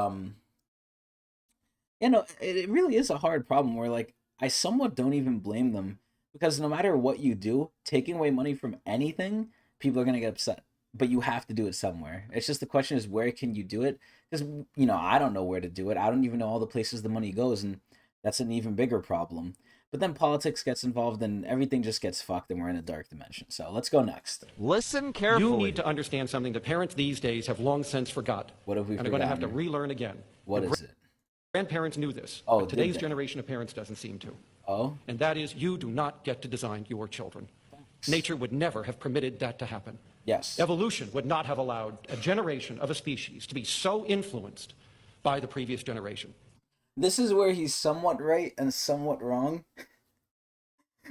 it really is a hard problem where like I somewhat don't even blame them because no matter what you do, taking away money from anything, people are gonna get upset. But you have to do it somewhere. It's just the question is where can you do it? Because I don't know where to do it. I don't even know all the places the money goes, and That's an even bigger problem. But then politics gets involved and everything just gets fucked and we're in a dark dimension. So let's go next. Listen carefully. You need to understand something that parents these days have long since forgot. What have we and are going to have to forgotten? relearn again. What is it? Grandparents knew this, Oh, but did today's they? generation of parents doesn't seem to. Oh? And that is, you do not get to design your children. Nature would never have permitted that to happen. Yes. Evolution would not have allowed a generation of a species to be so influenced by the previous generation. This is where he's somewhat right and somewhat wrong.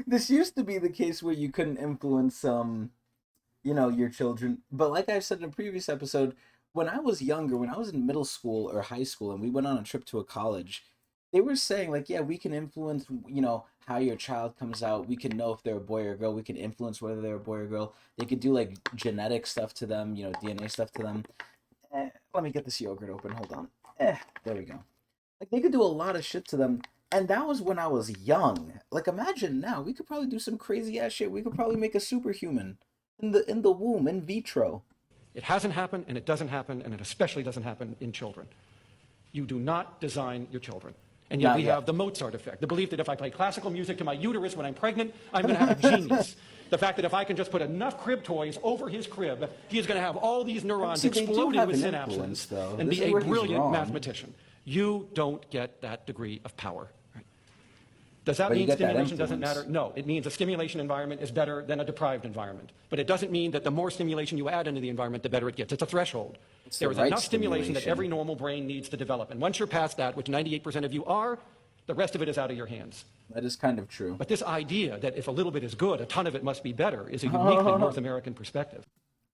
This used to be the case where you couldn't influence, your children. But like I've said in a previous episode, when I was younger, when I was in middle school or high school and we went on a trip to a college, they were saying, like, yeah, we can influence, how your child comes out. We can know if they're a boy or a girl. We can influence whether they're a boy or girl. They could do, like, genetic stuff to them, DNA stuff to them. Let me get this yogurt open. Hold on. There we go. Like, they could do a lot of shit to them. And that was when I was young. Like, imagine now. We could probably do some crazy-ass shit. We could probably make a superhuman in the womb, in vitro. It hasn't happened, and it doesn't happen, and it especially doesn't happen in children. You do not design your children. And yet Not we yet. have the Mozart effect, the belief that if I play classical music to my uterus when I'm pregnant, I'm going to have a genius. The fact that if I can just put enough crib toys over his crib, he is going to have all these neurons See, they do exploding have with an influence, synapses though. and This be is a where he's brilliant wrong. mathematician. You don't get that degree of power. Right? Does that But you mean get that stimulation doesn't influence. matter? No, it means a stimulation environment is better than a deprived environment. But it doesn't mean that the more stimulation you add into the environment, the better it gets. It's a threshold. It's There the is right enough stimulation that stimulation. every normal brain needs to develop. And once you're past that, which 98% of you are, the rest of it is out of your hands. That is kind of true. But this idea that if a little bit is good, a ton of it must be better is a uniquely North American perspective.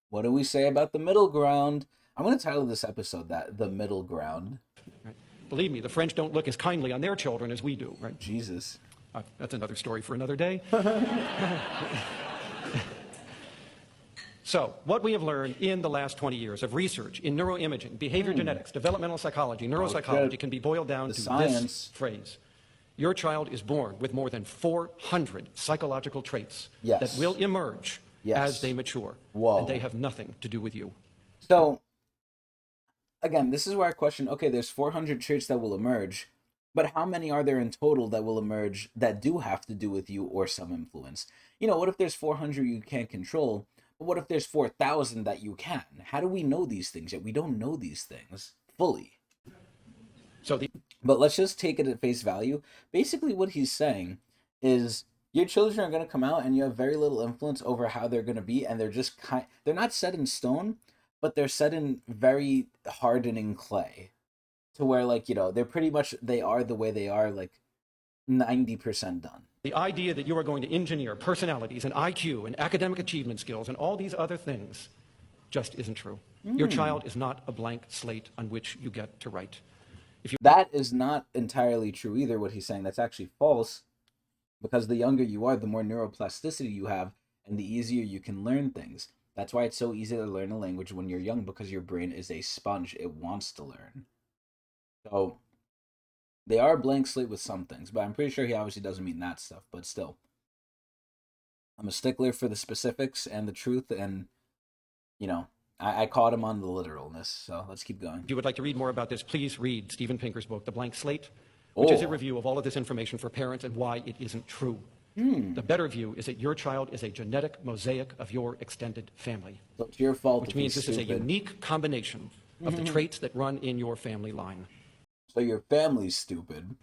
What do we say about the middle ground? I'm going to title this episode that, The Middle Ground. Right? Believe me, the French don't look as kindly on their children as we do. Right? Jesus. That's another story for another day. So, what we have learned in the last 20 years of research in neuroimaging, behavior genetics, developmental psychology, neuropsychology shit. can be boiled down The to science. this phrase. Your child is born with more than 400 psychological traits Yes. that will emerge Yes. as they mature. Whoa. And they have nothing to do with you. So, again, this is where I question, okay, there's 400 traits that will emerge, but how many are there in total that will emerge that do have to do with you or some influence? What if there's 400 you can't control, but what if there's 4,000 that you can? How do we know these things yet? We don't know these things fully. So But let's just take it at face value. Basically, what he's saying is your children are going to come out and you have very little influence over how they're going to be, and they're just they're not set in stone, but they're set in very hardening clay to where, like, they're pretty much, they are the way they are, like 90% done. the idea that you are going to engineer personalities and IQ and academic achievement skills and all these other things just isn't true. Your child is not a blank slate on which you get to write. That is not entirely true either, what he's saying. That's actually false, because the younger you are, the more neuroplasticity you have, and the easier you can learn things. That's why it's so easy to learn a language when you're young, because your brain is a sponge. It wants to learn. So, they are a blank slate with some things, but I'm pretty sure he obviously doesn't mean that stuff, but still. I'm a stickler for the specifics and the truth, and, I caught him on the literalness, so let's keep going. If you would like to read more about this, please read Steven Pinker's book, The Blank Slate, which is a Oh. review of all of this information for parents and why it isn't true. The better view is that your child is a genetic mosaic of your extended family, So it's your fault which if means he's this is a stupid. unique combination of the traits that run in your family line. So your family's stupid.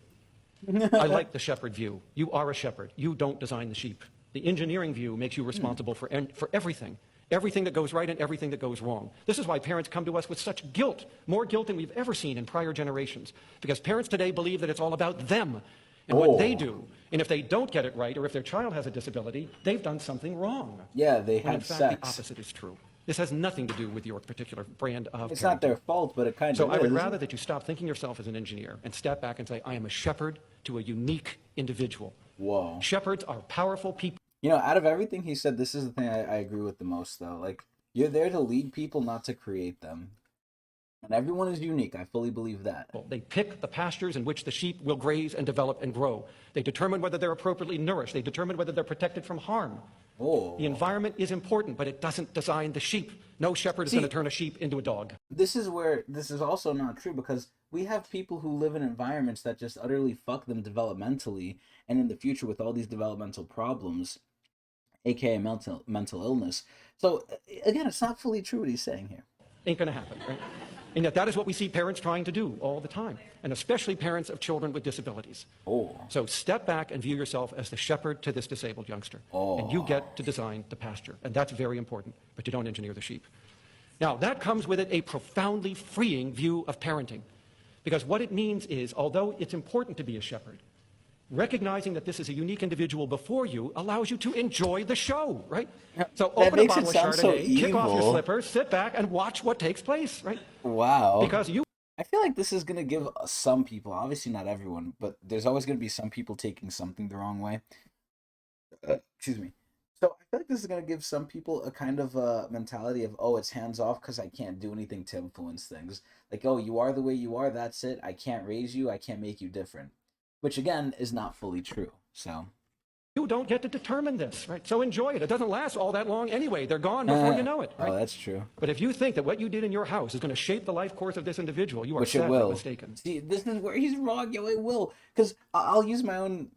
I like the shepherd view. You are a shepherd. You don't design the sheep. The engineering view makes you responsible for everything. Everything that goes right and everything that goes wrong. This is why parents come to us with such guilt, more guilt than we've ever seen in prior generations. Because parents today believe that it's all about them and what they do. And if they don't get it right, or if their child has a disability, they've done something wrong. Yeah, they When in had fact, sex. the opposite is true. This has nothing to do with your particular brand of It's parenting. not their fault, but it kind So of I is. would rather that you stop thinking yourself as an engineer and step back and say, I am a shepherd to a unique individual. Whoa. Shepherds are powerful people. Out of everything he said, this is the thing I agree with the most, though. Like, you're there to lead people, not to create them. And everyone is unique. I fully believe that. They pick the pastures in which the sheep will graze and develop and grow. They determine whether they're appropriately nourished. They determine whether they're protected from harm. Oh. The environment is important, but it doesn't design the sheep. No shepherd is going to turn a sheep into a dog. This is where this is also not true, because we have people who live in environments that just utterly fuck them developmentally, and in the future with all these developmental problems, aka mental illness. So again, it's not fully true what he's saying here. Ain't going to happen, right? And yet that is what we see parents trying to do all the time, and especially parents of children with disabilities. Oh. So step back and view yourself as the shepherd to this disabled youngster. And you get to design the pasture, and that's very important, but you don't engineer the sheep. Now, that comes with it a profoundly freeing view of parenting, because what it means is, although it's important to be a shepherd, recognizing that this is a unique individual before you allows you to enjoy the show, right? So That open a makes it bottle of sound so Chardonnay, kick off your evil. slippers, sit back, and watch what takes place, right? Wow. Because you I feel like this is going to give some people, obviously not everyone, but there's always going to be some people taking something the wrong way. Excuse me. So I feel like this is going to give some people a kind of mentality of, oh, it's hands off because I can't do anything to influence things. Like, oh, you are the way you are, that's it. I can't raise you, I can't make you different. Which, again, is not fully true. So you don't get to determine this, right? So enjoy it. It doesn't last all that long anyway. They're gone before you know it, right? Oh, that's true. But if you think that what you did in your house is going to shape the life course of this individual, you are Which it sadly will. mistaken. See, this is where he's wrong. Yo, it will. Because I'll use my own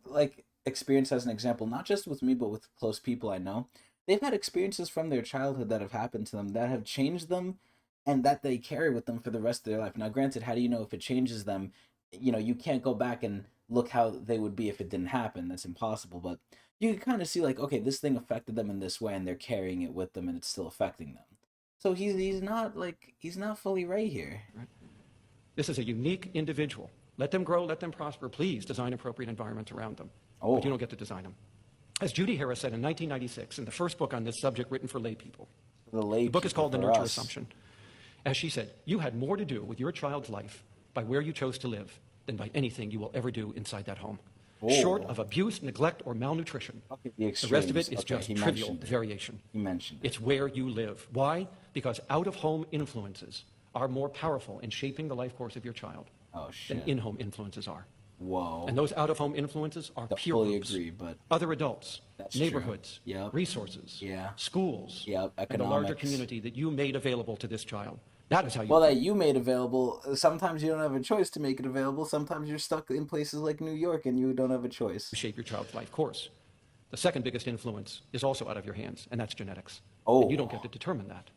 experience as an example, not just with me, but with close people I know. They've had experiences from their childhood that have happened to them that have changed them and that they carry with them for the rest of their life. Now, granted, how do you know if it changes them? You can't go back and look how they would be if it didn't happen. That's impossible. But you can kind of see, like, okay, this thing affected them in this way and they're carrying it with them and it's still affecting them. So he's not fully right here. Right. This is a unique individual. Let them grow, let them prosper. Please design appropriate environments around them. Oh. But you don't get to design them. As Judy Harris said in 1996, in the first book on this subject written for lay people, the book is called The Nurture Assumption. As she said, you had more to do with your child's life by where you chose to live than by anything you will ever do inside that home. Oh. Short of abuse, neglect, or malnutrition. The rest of it is just trivial variation. He mentioned it. It's where you live. Why? Because out-of-home influences are more powerful in shaping the life course of your child than in-home influences are. Whoa. And those out-of-home influences are peer groups, agree, but other adults, neighborhoods, Yep. resources, Yeah. schools, Yep. and the larger Economics. community that you made available to this child. That is how you... Well, that you made available. Sometimes you don't have a choice to make it available. Sometimes you're stuck in places like New York and you don't have a choice. shape your child's life course. The second biggest influence is also out of your hands, and that's genetics. Oh. And you don't get to determine that.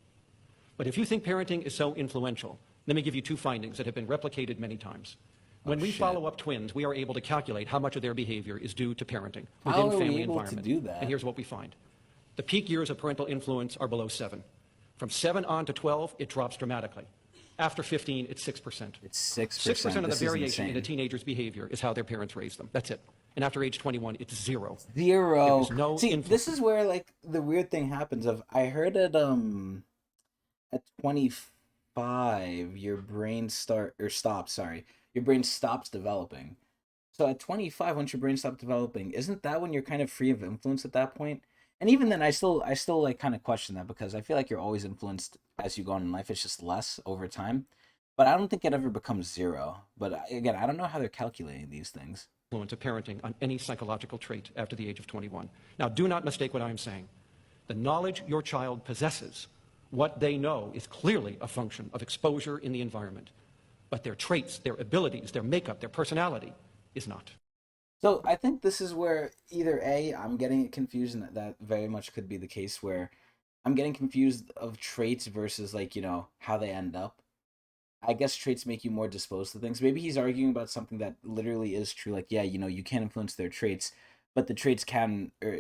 But if you think parenting is so influential, let me give you two findings that have been replicated many times. When we follow up twins, we are able to calculate how much of their behavior is due to parenting How within are we family able to environment. do that? And here's what we find. The peak years of parental influence are below 7. From 7 on to 12, it drops dramatically. After 15, it's 6%. It's 6%. 6% of the This is variation in a insane. teenager's behavior is how their parents raised them. That's it. And after age 21, it's 0. Zero. There is no See, influence. this is where the weird thing happens. I heard at 25 your brain stops. Sorry, your brain stops developing. So at 25, once your brain stops developing, isn't that when you're kind of free of influence at that point? And even then, I still like kind of question that because I feel like you're always influenced as you go on in life. It's just less over time. But I don't think it ever becomes 0. But again, I don't know how they're calculating these things. Influence of parenting on any psychological trait after the age of 21. Now, do not mistake what I'm saying. The knowledge your child possesses, what they know, is clearly a function of exposure in the environment. But their traits, their abilities, their makeup, their personality is not. So I think this is where either A, I'm getting it confused, and that very much could be the case where I'm getting confused of traits versus how they end up. I guess traits make you more disposed to things. Maybe he's arguing about something that literally is true. Like, yeah, you can't influence their traits, but the traits can, or,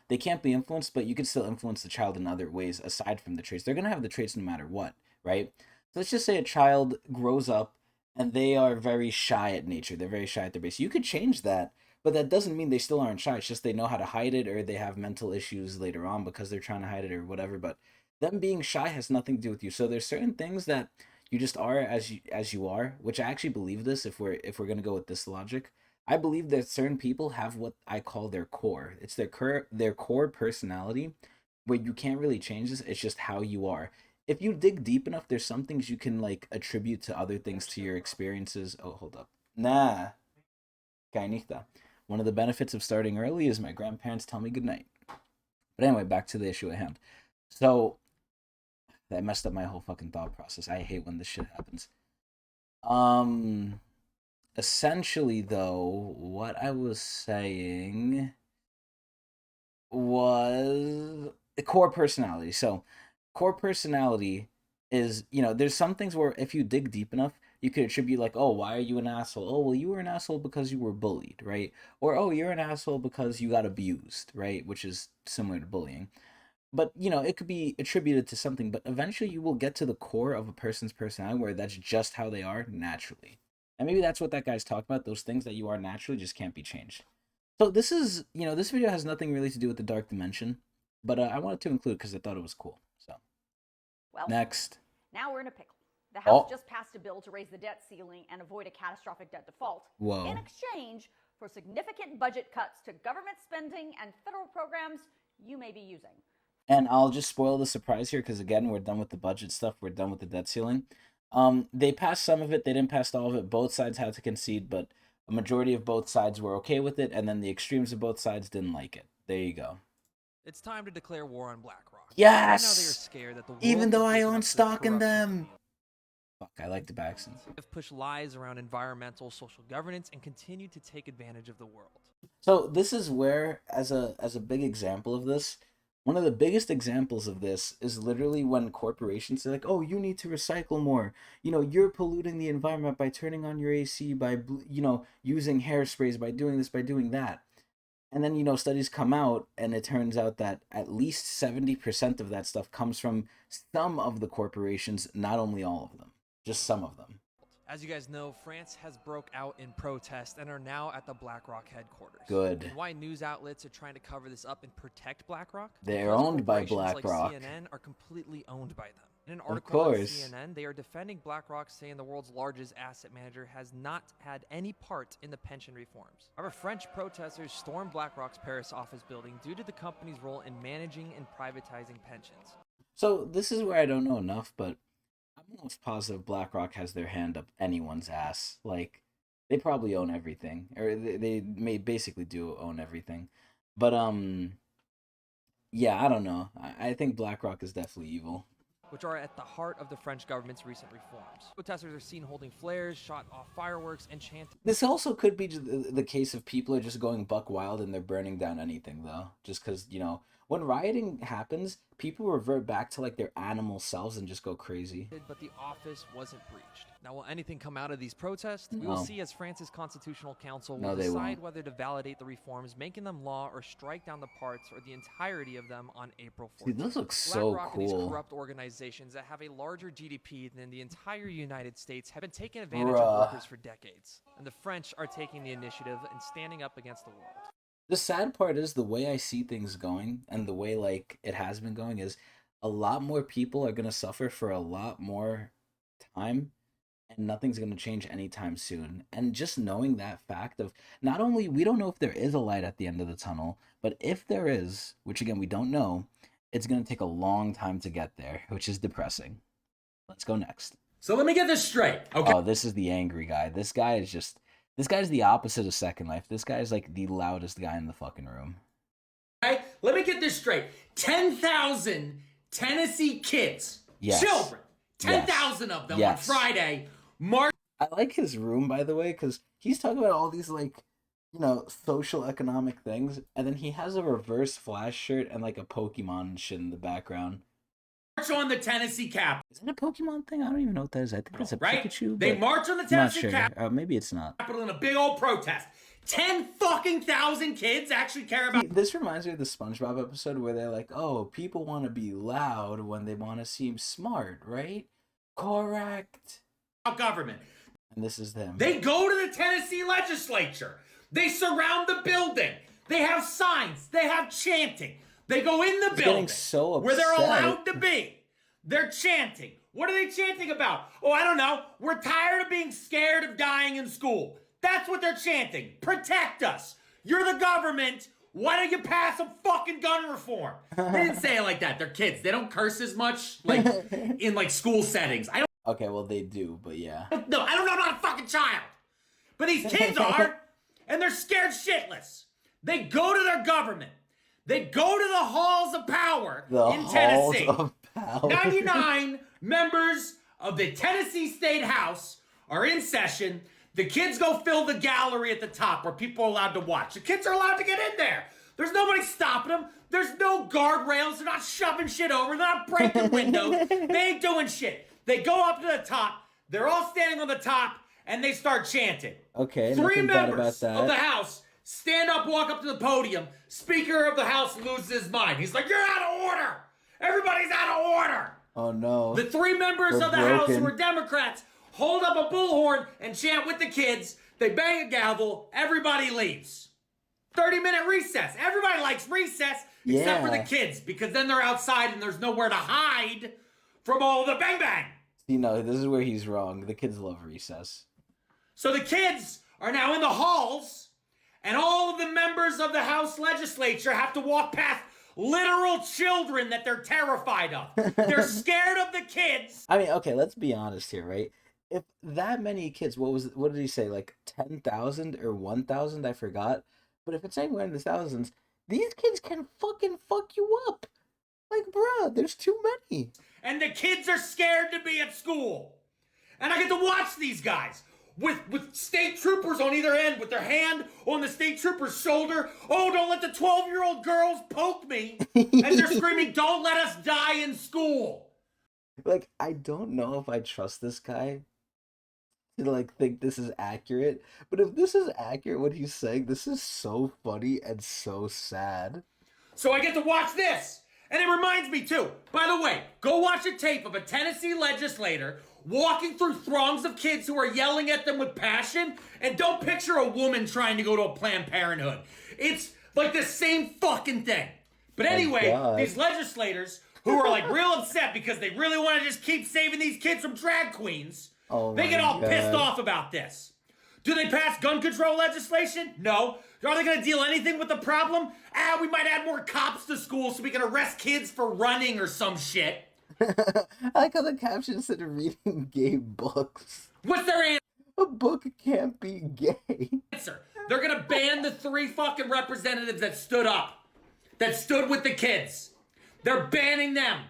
they can't be influenced, but you can still influence the child in other ways aside from the traits. They're going to have the traits no matter what, right? So let's just say a child grows up and they are very shy at nature. They're very shy at their base. You could change that, but that doesn't mean they still aren't shy. It's just they know how to hide it or they have mental issues later on because they're trying to hide it or whatever. But them being shy has nothing to do with you. So there's certain things that you just are as you are, which I actually believe this if we're gonna go with this logic. I believe that certain people have what I call their core. It's their core personality where you can't really change this. It's just how you are. If you dig deep enough, there's some things you can attribute to other things, to your experiences. Oh, hold up. Nah. Kainita. One of the benefits of starting early is my grandparents tell me goodnight. But anyway, back to the issue at hand. So that messed up my whole fucking thought process. I hate when this shit happens. Essentially, though, what I was saying was the core personality. So, core personality is, there's some things where if you dig deep enough, you could attribute, like, oh, why are you an asshole? Oh, well, you were an asshole because you were bullied, right? Or, oh, you're an asshole because you got abused, right? Which is similar to bullying. But, it could be attributed to something, but eventually you will get to the core of a person's personality where that's just how they are naturally. And maybe that's what that guy's talking about. Those things that you are naturally just can't be changed. So this is, this video has nothing really to do with the dark dimension, but I wanted to include because I thought it was cool. So, well, next. Now we're in a pickle. The House just passed a bill to raise the debt ceiling and avoid a catastrophic debt default. Whoa. In exchange for significant budget cuts to government spending and federal programs you may be using. And I'll just spoil the surprise here because, again, we're done with the budget stuff. We're done with the debt ceiling. They passed some of it. They didn't pass all of it. Both sides had to concede, but a majority of both sides were okay with it, and then the extremes of both sides didn't like it. There you go. It's time to declare war on BlackRock. Yes! Right now they are scared that the world even though I is own up to stock in corruption. them. Fuck, I like the Baxtons. Have pushed lies around environmental, social governance, and continue to take advantage of the world. So this is where, as a big example of this, one of the biggest examples of this is literally when corporations are like, oh, you need to recycle more. You're polluting the environment by turning on your AC, by, using hairsprays, by doing this, by doing that. And then, studies come out and it turns out that at least 70% of that stuff comes from some of the corporations, not only all of them, just some of them. As you guys know, France has broke out in protest and are now at the BlackRock headquarters. Good. And why news outlets are trying to cover this up and protect BlackRock? They're Because owned by corporations BlackRock. Like CNN are completely owned by them. In an article on CNN, they are defending BlackRock, saying the world's largest asset manager has not had any part in the pension reforms. However, French protesters stormed BlackRock's Paris office building due to the company's role in managing and privatizing pensions. So this is where I don't know enough, but I'm almost positive BlackRock has their hand up anyone's ass. Like, they probably own everything, or they may basically do own everything. But yeah, I don't know. I think BlackRock is definitely evil. Which are at the heart of the French government's recent reforms. Protesters are seen holding flares, shot off fireworks, and chanting. This also could be the case of people are just going buck wild and they're burning down anything, though. Just because, when rioting happens, people revert back to, like, their animal selves and just go crazy. But the office wasn't breached. Now, will anything come out of these protests? No. We will see as France's Constitutional Council No, will they decide won't. whether to validate the reforms, making them law, or strike down the parts or the entirety of them on April 14th. Dude, those look so BlackRock and these cool. corrupt organizations that have a larger GDP than the entire United States have been taking advantage of workers for decades. And the French are taking the initiative and standing up against the world. The sad part is the way I see things going and the way, like, it has been going is a lot more people are going to suffer for a lot more time and nothing's going to change anytime soon. And just knowing that fact of not only we don't know if there is a light at the end of the tunnel, but if there is, which again we don't know, it's going to take a long time to get there, which is depressing. Let's go next. So let me get this straight, okay? Oh, this is the angry guy. This guy's the opposite of Second Life. This guy's like the loudest guy in the fucking room. Okay, let me get this straight. 10,000 Tennessee kids, Yes. children, 10,000 of them Yes. on Friday, I like his room, by the way, because he's talking about all these, like, social economic things, and then he has a reverse Flash shirt and, like, a Pokemon and shit in the background. march on the Tennessee Capitol. Is that a Pokemon thing? I don't even know what that is. I think it's a Right? Pikachu. They but march on the I'm not Tennessee sure. Capitol. Maybe it's not. In a big old protest. 10,000 kids actually care about. See, this reminds me of the SpongeBob episode where they're like, oh, people want to be loud when they want to seem smart, right? Correct. Government. And this is them. They go to the Tennessee legislature. They surround the building. They have signs. They have chanting. They go in the He's building getting so where they're upset. allowed to be. They're chanting. What are they chanting about? Oh, I don't know. We're tired of being scared of dying in school. That's what they're chanting. Protect us. You're the government. Why don't you pass a fucking gun reform? They didn't say it like that. They're kids. They don't curse as much like in like school settings. I don't Okay, well, they do, but yeah. no, I don't know. I'm not a fucking child. But these kids are, and they're scared shitless. They go to their government. They go to the halls of power The in halls Tennessee. of power. 99 members of the Tennessee State House are in session. The kids go fill the gallery at the top where people are allowed to watch. The kids are allowed to get in there. There's nobody stopping them. There's no guardrails. They're not shoving shit over. They're not breaking windows. They ain't doing shit. They go up to the top. They're all standing on the top, and they start chanting. Okay, Three nothing bad members about that. of the House stand up, walk up to the podium. Speaker of the House loses his mind. He's like, "You're out of order. Everybody's out of order." Oh no. The three members We're of the House broken. who are Democrats hold up a bullhorn and chant with the kids. They bang a gavel. Everybody leaves. 30-minute recess. Everybody likes recess except for the Yeah. kids, because then they're outside and there's nowhere to hide from all the bang bang. You know, this is where he's wrong. The kids love recess. So the kids are now in the halls, and all of the members of the House legislature have to walk past literal children that they're terrified of. They're scared of the kids. I mean, okay, let's be honest here, right? If that many kids, what did he say? Like 10,000 or 1,000? I forgot. But if it's anywhere in the thousands, these kids can fucking fuck you up. Like, bruh, there's too many. And the kids are scared to be at school. And I get to watch these guys with state troopers on either end with their hand on the state trooper's shoulder. "Oh, don't let the 12-year-old girls poke me." And they're screaming, "Don't let us die in school." Like, I don't know if I trust this guy to, like, think this is accurate. But if this is accurate, what he's saying, this is so funny and so sad. So I get to watch this. And it reminds me, too, by the way, go watch a tape of a Tennessee legislator walking through throngs of kids who are yelling at them with passion, and don't picture a woman trying to go to a Planned Parenthood. It's like the same fucking thing. But anyway, God. these legislators who are like real upset because they really want to just keep saving these kids from drag queens, they get all pissed off about this. Do they pass gun control legislation? No. Are they going to deal anything with the problem? We might add more cops to school so we can arrest kids for running or some shit. I like how the caption said reading gay books. What's their answer? A book can't be gay. They're going to ban the 3 fucking representatives that stood up, that stood with the kids. They're banning them.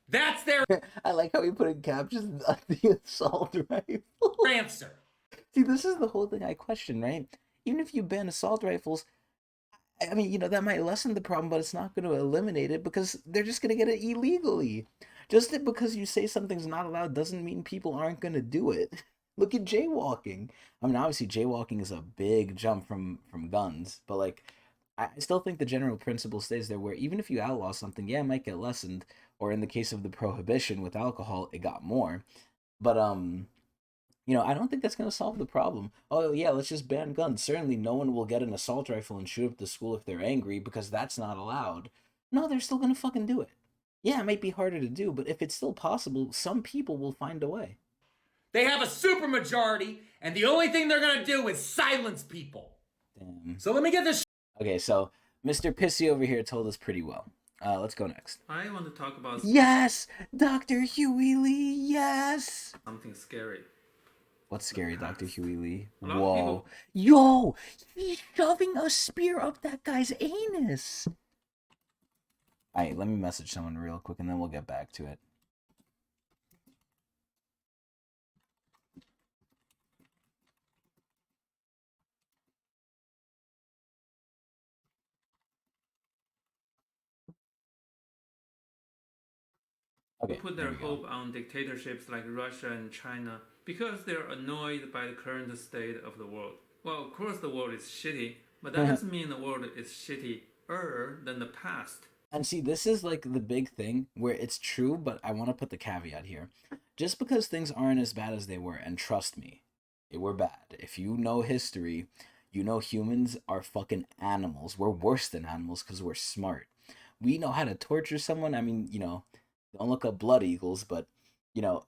That's their I like how he put in captions on the assault rifle. answer. See, this is the whole thing I question, right? Even if you ban assault rifles, I mean, you know, that might lessen the problem, but it's not going to eliminate it because they're just going to get it illegally. Just because you say something's not allowed doesn't mean people aren't going to do it. Look at jaywalking. I mean, obviously, jaywalking is a big jump from guns, but, like, I still think the general principle stays there where even if you outlaw something, yeah, it might get lessened, or in the case of the prohibition with alcohol, it got more. But, you know, I don't think that's going to solve the problem. Oh, yeah, let's just ban guns. Certainly no one will get an assault rifle and shoot up the school if they're angry because that's not allowed. No, they're still going to fucking do it. Yeah, it might be harder to do, but if it's still possible, some people will find a way. They have a supermajority, and the only thing they're going to do is silence people. Damn. So let me get this. Okay, so Mr. Pissy over here told us pretty well. Let's go next. I want to talk about Yes! Dr. Huey Lee, yes! something scary. What's scary, Dr. Huey Lee? A lot of Whoa. people- Yo! He's shoving a spear up that guy's anus! Alright, let me message someone real quick and then we'll get back to it. Okay, Put there their we go. hope on dictatorships like Russia and China because they're annoyed by the current state of the world. Well, of course the world is shitty, but that doesn't mean the world is shittier than the past. And see, this is like the big thing where it's true, but I want to put the caveat here. Just because things aren't as bad as they were, and trust me, they were bad. If you know history, you know humans are fucking animals. We're worse than animals because we're smart. We know how to torture someone. I mean, you know, don't look up blood eagles, but, you know,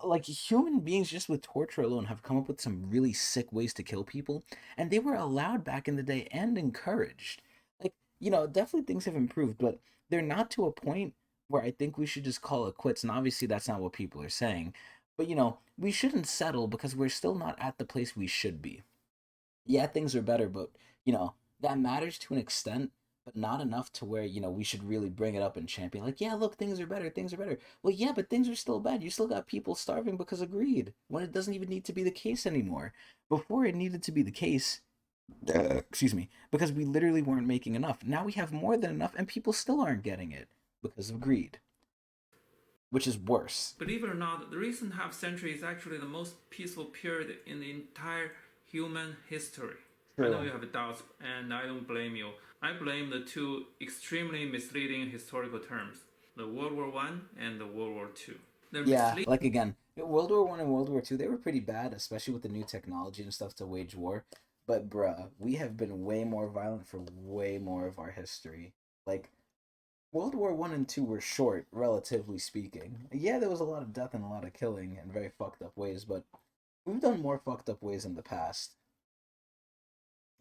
like human beings just with torture alone have come up with some really sick ways to kill people. And they were allowed back in the day and encouraged. Like, you know, definitely things have improved, but they're not to a point where I think we should just call it quits. And obviously that's not what people are saying. But, you know, we shouldn't settle because we're still not at the place we should be. Yeah, things are better, but, you know, that matters to an extent. but not enough to where, we should really bring it up and champion. Like, yeah, look, things are better, things are better. Well, yeah, but things are still bad. You still got people starving because of greed, when it doesn't even need to be the case anymore. Before, it needed to be the case, excuse me, because we literally weren't making enough. Now we have more than enough, and people still aren't getting it because of greed, which is worse. Believe it or not, the recent half century is actually the most peaceful period in the entire human history. True. I know you have doubts, and I don't blame you. I blame the two extremely misleading historical terms, the World War One and the World War Two. Yeah, like again, World War One and World War Two, they were pretty bad, especially with the new technology and stuff to wage war. But bruh, we have been way more violent for way more of our history. Like, World War One and Two were short, relatively speaking. Yeah, there was a lot of death and a lot of killing in very fucked up ways, but we've done more fucked up ways in the past.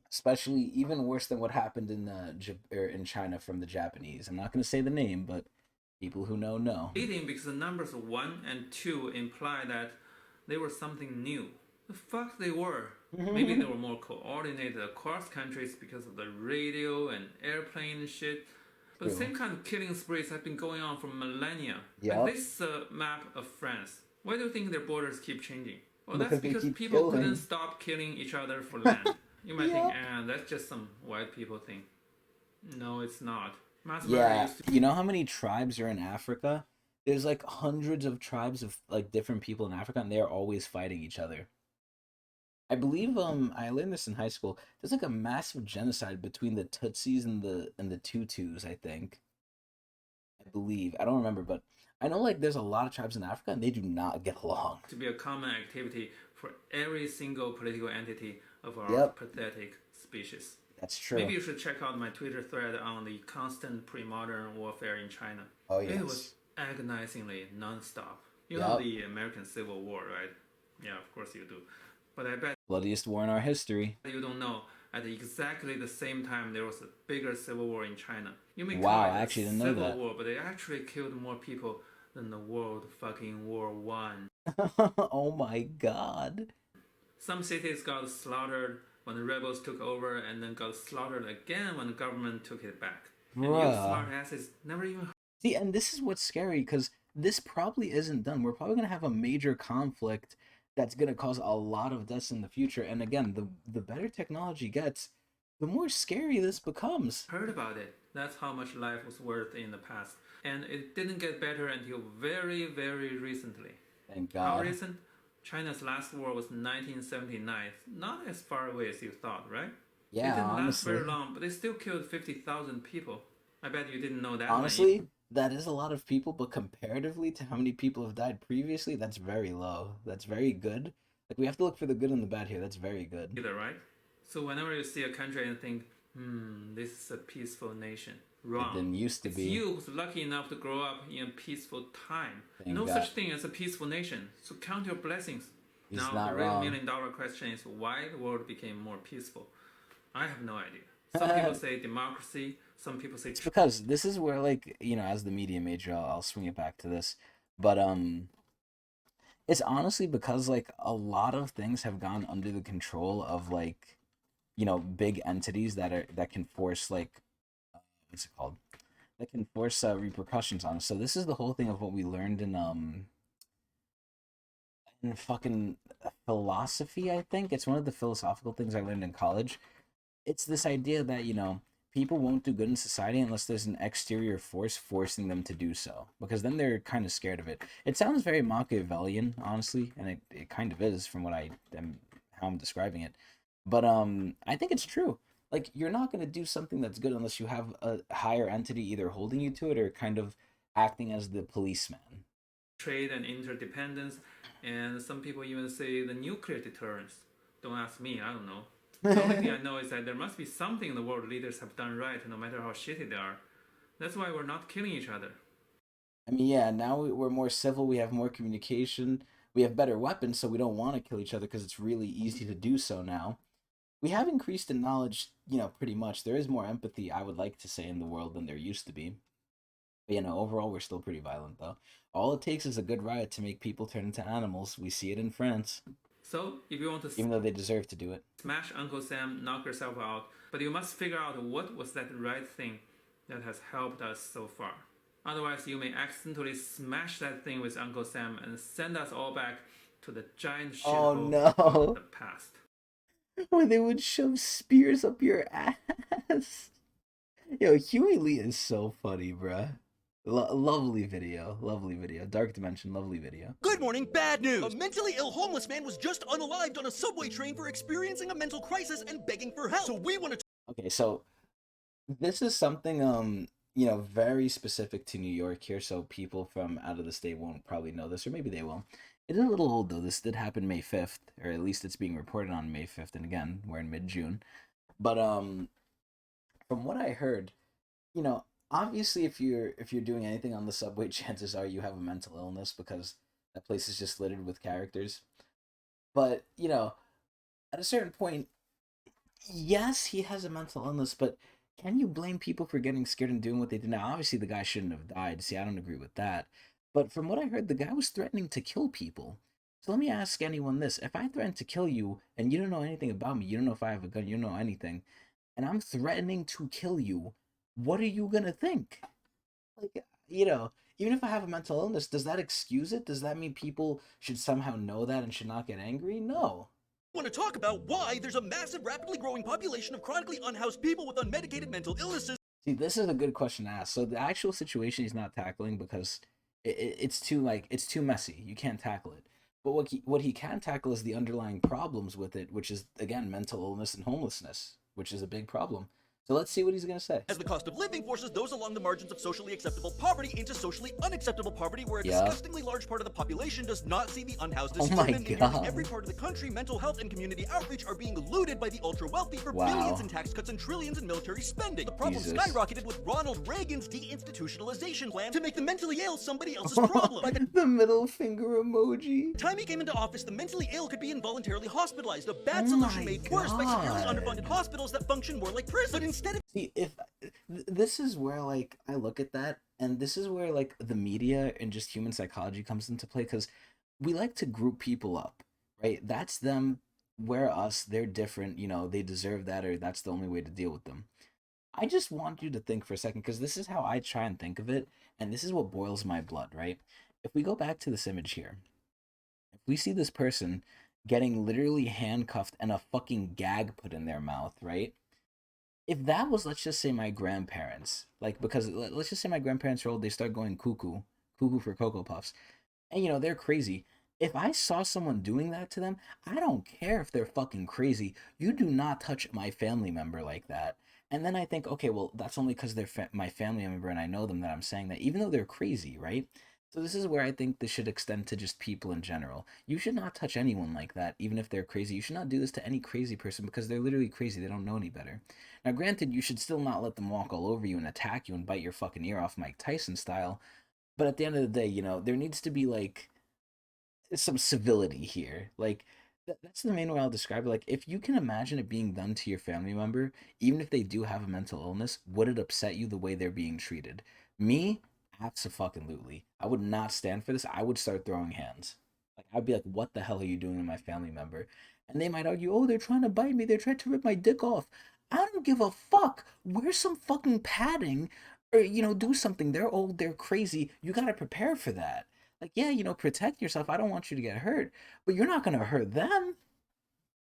Especially even worse than what happened in China from the Japanese. I'm not going to say the name, but people who know. Because the numbers 1 and 2 imply that they were something new. The fuck they were. Maybe they were more coordinated across countries because of the radio and airplane and shit. But the same kind of killing sprees have been going on for millennia. Yep. Like this map of France. Why do you think their borders keep changing? Well, that's because people couldn't stop killing each other for land. You might think, that's just some white people thing. No, it's not. Yeah, you know how many tribes are in Africa? There's like hundreds of tribes of like different people in Africa, and they're always fighting each other. I believe I learned this in high school. There's like a massive genocide between the Tutsis and the Tutus, I think. I believe. I don't remember, but I know like there's a lot of tribes in Africa and they do not get along. To be a common activity for every single political entity of our pathetic species. That's true. Maybe you should check out my Twitter thread on the constant pre-modern warfare in China. Oh, yes. It was agonizingly non-stop. You know the American Civil War, right? Yeah, of course you do. But I bet bloodiest war in our history. You don't know. At exactly the same time, there was a bigger civil war in China. You may call it I actually didn't know civil that. war, but they actually killed more people than the World fucking War One. Oh my god. Some cities got slaughtered when the rebels took over, and then got slaughtered again when the government took it back. And you smart asses never even... See, and this is what's scary, because this probably isn't done. We're probably going to have a major conflict that's going to cause a lot of deaths in the future. And again, the better technology gets, the more scary this becomes. Heard about it. That's how much life was worth in the past. And it didn't get better until very, very recently. Thank God. How recent? China's last war was 1979. Not as far away as you thought, right? Yeah, it didn't honestly. last very long, but they still killed 50,000 people. I bet you didn't know that. Honestly, that is a lot of people, but comparatively to how many people have died previously, that's very low. That's very good. Like, we have to look for the good and the bad here. That's very good. Either, right? So whenever you see a country and think, this is a peaceful nation. Wrong. It didn't used to be. It's you who's lucky enough to grow up in a peaceful time. Thank no God. Such thing as a peaceful nation. So count your blessings. He's now, not the real wrong. million-dollar question is why the world became more peaceful. I have no idea. Some people say democracy. Some people say... It's because this is where, like, as the media major, I'll swing it back to this. But, it's honestly because, like, a lot of things have gone under the control of, like, big entities that can force, like, what's it called? That can force repercussions on us. So this is the whole thing of what we learned in fucking philosophy, I think. It's one of the philosophical things I learned in college. It's this idea that, people won't do good in society unless there's an exterior force forcing them to do so, because then they're kind of scared of it. It sounds very Machiavellian, honestly, and it kind of is from how I'm describing it. But I think it's true. Like, you're not going to do something that's good unless you have a higher entity either holding you to it or kind of acting as the policeman. Trade and interdependence, and some people even say the nuclear deterrence. Don't ask me, I don't know. The only thing I know is that there must be something the world leaders have done right, no matter how shitty they are. That's why we're not killing each other. I mean, yeah, now we're more civil, we have more communication, we have better weapons, so we don't want to kill each other because it's really easy to do so now. We have increased in knowledge, pretty much. There is more empathy, I would like to say, in the world than there used to be. But, overall, we're still pretty violent, though. All it takes is a good riot to make people turn into animals. We see it in France. So, if you want to even though they deserve to do it. smash Uncle Sam, knock yourself out, but you must figure out what was that right thing that has helped us so far. Otherwise, you may accidentally smash that thing with Uncle Sam and send us all back to the giant shithole of the past. Where they would shove spears up your ass. Yo, Huey Lee is so funny, bruh. Lovely video. Dark Dimension, lovely video. Good morning, bad news! A mentally ill homeless man was just unalived on a subway train for experiencing a mental crisis and begging for help. So we want to... Okay, so this is something, very specific to New York here, so people from out of the state won't probably know this, or maybe they will. It is a little old, though. This did happen May 5th, or at least it's being reported on May 5th, and again, we're in mid-June. But, from what I heard, obviously if you're doing anything on the subway, chances are you have a mental illness because that place is just littered with characters. But, at a certain point, yes, he has a mental illness, but can you blame people for getting scared and doing what they did? Now, obviously the guy shouldn't have died. See, I don't agree with that. But from what I heard, the guy was threatening to kill people. So let me ask anyone this. If I threaten to kill you and you don't know anything about me, you don't know if I have a gun, you don't know anything, and I'm threatening to kill you, what are you gonna think? Like, even if I have a mental illness, does that excuse it? Does that mean people should somehow know that and should not get angry? No. Want to talk about why there's a massive, rapidly growing population of chronically unhoused people with unmedicated mental illnesses. See, this is a good question to ask. So the actual situation he's not tackling because it's too messy. You can't tackle it. But what he can tackle is the underlying problems with it, which is, again, mental illness and homelessness, which is a big problem. So let's see what he's going to say. As the cost of living forces those along the margins of socially acceptable poverty into socially unacceptable poverty, where a disgustingly large part of the population does not see the unhoused as human. In nearly every part of the country, mental health and community outreach are being looted by the ultra-wealthy for billions in tax cuts and trillions in military spending. The problem skyrocketed with Ronald Reagan's deinstitutionalization plan to make the mentally ill somebody else's problem. By the middle finger emoji. Time he came into office, the mentally ill could be involuntarily hospitalized, a bad solution made worse by severely underfunded hospitals that function more like prisons. See, if this is where I look at that, and this is where the media and just human psychology comes into play, because we like to group people up, right? That's them, we're us, they're different, they deserve that, or that's the only way to deal with them. I just want you to think for a second, because this is how I try and think of it, and this is what boils my blood, right? If we go back to this image here, if we see this person getting literally handcuffed and a fucking gag put in their mouth, right? If that was, let's just say, my grandparents, because let's just say my grandparents are old, they start going cuckoo for Cocoa Puffs, and they're crazy. If I saw someone doing that to them, I don't care if they're fucking crazy. You do not touch my family member like that. And then I think, okay, well, that's only because they're my family member and I know them that I'm saying that, even though they're crazy, right? So this is where I think this should extend to just people in general. You should not touch anyone like that, even if they're crazy. You should not do this to any crazy person because they're literally crazy. They don't know any better. Now, granted, you should still not let them walk all over you and attack you and bite your fucking ear off Mike Tyson style. But at the end of the day, there needs to be, some civility here. That's the main way I'll describe it. If you can imagine it being done to your family member, even if they do have a mental illness, would it upset you the way they're being treated? Me? Abso-fucking-lutely. I would not stand for this. I would start throwing hands. I'd be like, what the hell are you doing to my family member? And they might argue, oh, they're trying to bite me. They're trying to rip my dick off. I don't give a fuck. Wear some fucking padding or, do something. They're old. They're crazy. You got to prepare for that. Protect yourself. I don't want you to get hurt, but you're not going to hurt them.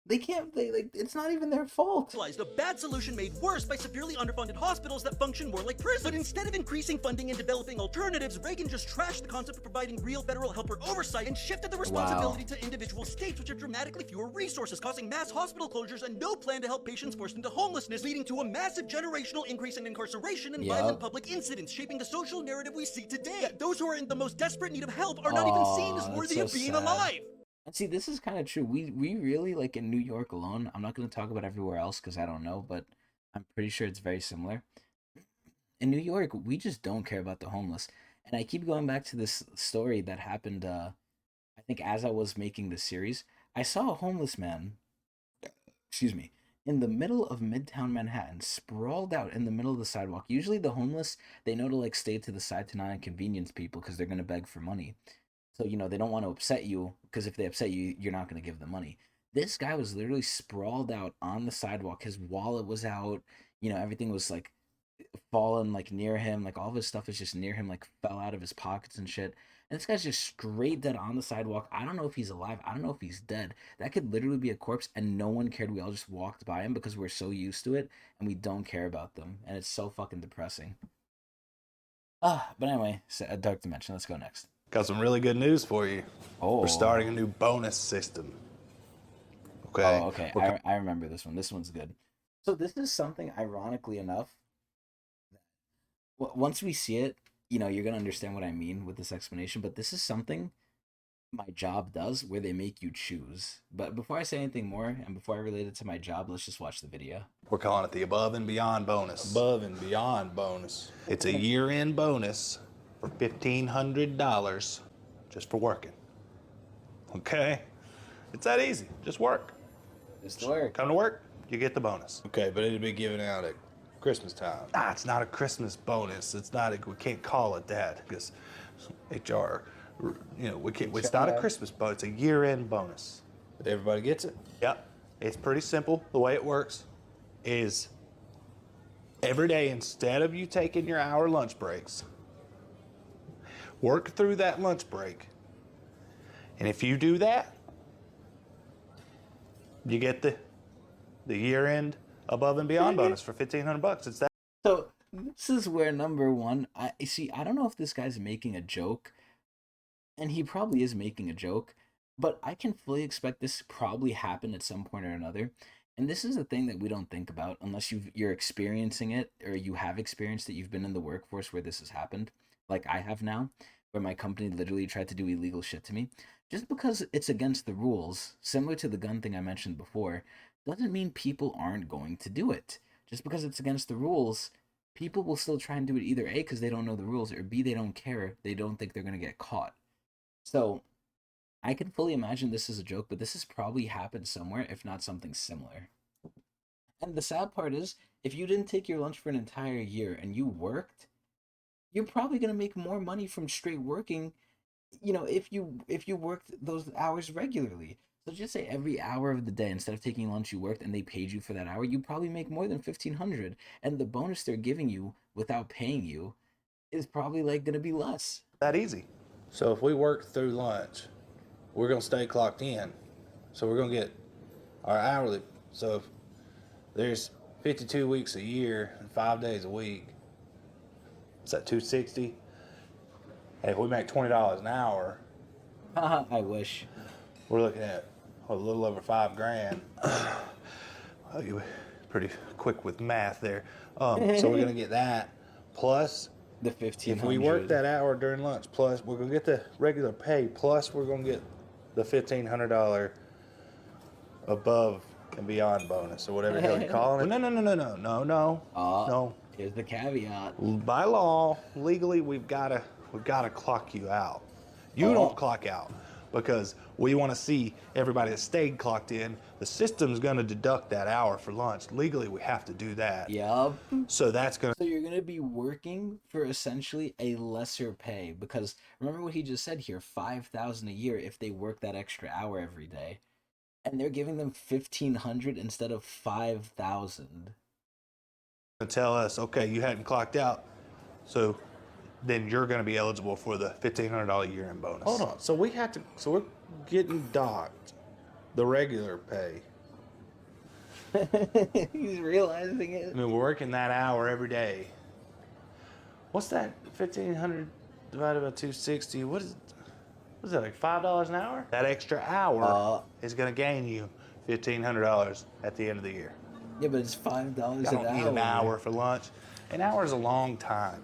They can't, it's not even their fault. A bad solution made worse by severely underfunded hospitals that function more like prisons. But instead of increasing funding and developing alternatives, Reagan just trashed the concept of providing real federal help or oversight and shifted the responsibility to individual states, which have dramatically fewer resources, causing mass hospital closures and no plan to help patients forced into homelessness, leading to a massive generational increase in incarceration and violent public incidents, shaping the social narrative we see today. That those who are in the most desperate need of help are not even seen as worthy of being alive. And see, this is kind of true. We really, in New York alone, I'm not going to talk about everywhere else because I don't know, but I'm pretty sure it's very similar. In New York, we just don't care about the homeless. And I keep going back to this story that happened, I think, as I was making this series. I saw a homeless man, in the middle of Midtown Manhattan, sprawled out in the middle of the sidewalk. Usually the homeless, they know to, stay to the side to not inconvenience people because they're going to beg for money. So, they don't want to upset you, because if they upset you, you're not going to give them money. This guy was literally sprawled out on the sidewalk. His wallet was out. Everything was like fallen like near him. Like all of his stuff is just near him, like fell out of his pockets and shit. And this guy's just straight dead on the sidewalk. I don't know if he's alive. I don't know if he's dead. That could literally be a corpse, and no one cared. We all just walked by him because we're so used to it and we don't care about them. And it's so fucking depressing. But anyway, Dark Dimension. Let's go next. Got some really good news for you. Oh. We're starting a new bonus system. Okay. Oh, okay. I remember this one. This one's good. So this is something, ironically enough, once we see it, you're going to understand what I mean with this explanation, but this is something my job does where they make you choose. But before I say anything more, and before I relate it to my job, let's just watch the video. We're calling it the Above and Beyond bonus. Above and Beyond bonus. It's a year-end bonus for $1,500 just for working. Okay? It's that easy. Just work. Just work. Come to work, you get the bonus. Okay, but it'll be given out at Christmas time. It's not a Christmas bonus. It's not. We can't call it that because HR. We can't. It's not a Christmas bonus. It's a year-end bonus. But everybody gets it. Yep. It's pretty simple. The way it works is every day, instead of you taking your hour lunch breaks, work through that lunch break, and if you do that, you get the year-end Above and Beyond bonus for $1,500. It's that. So this is where number one, I don't know if this guy's making a joke, and he probably is making a joke, but I can fully expect this to probably happen at some point or another. And this is a thing that we don't think about unless you're experiencing it, or you have experienced it. You've been in the workforce where this has happened, like I have now, where my company literally tried to do illegal shit to me. Just because it's against the rules, similar to the gun thing I mentioned before, doesn't mean people aren't going to do it. Just because it's against the rules, people will still try and do it, either A, because they don't know the rules, or B, they don't care. They don't think they're going to get caught. So I can fully imagine this is a joke, but this has probably happened somewhere, if not something similar. And the sad part is, if you didn't take your lunch for an entire year and you worked, you're probably going to make more money from straight working, if you worked those hours regularly. So just say every hour of the day, instead of taking lunch, you worked and they paid you for that hour, you probably make more than $1,500. And the bonus they're giving you without paying you is probably like going to be less. That easy. So if we work through lunch, we're going to stay clocked in. So we're going to get our hourly. So if there's 52 weeks a year and 5 days a week, it's at $260. And if we make $20 an hour, I wish. We're looking at a little over $5,000. You're pretty quick with math there. So we're gonna get that plus the $1,500. If we work that hour during lunch, plus we're gonna get the regular pay, plus we're gonna get the $1,500 Above and Beyond bonus, or whatever the hell you're calling it. No. Here's the caveat. By law, legally, we've gotta clock you out. You don't clock out, because we want to see everybody that stayed clocked in. The system's going to deduct that hour for lunch. Legally, we have to do that. Yup. So that's going to... So you're going to be working for essentially a lesser pay, because remember what he just said here, $5,000 a year if they work that extra hour every day. And they're giving them $1,500 instead of $5,000. Tell us, okay, you hadn't clocked out, so then you're going to be eligible for the $1,500 year-end bonus. Hold on. So we're getting docked the regular pay. He's realizing it. I mean, we're working that hour every day. What's that? 1,500 divided by 260. What is that, like $5 an hour? That extra hour is going to gain you $1,500 at the end of the year. Yeah, but it's $5 an hour. I don't need an hour for lunch. An hour is a long time.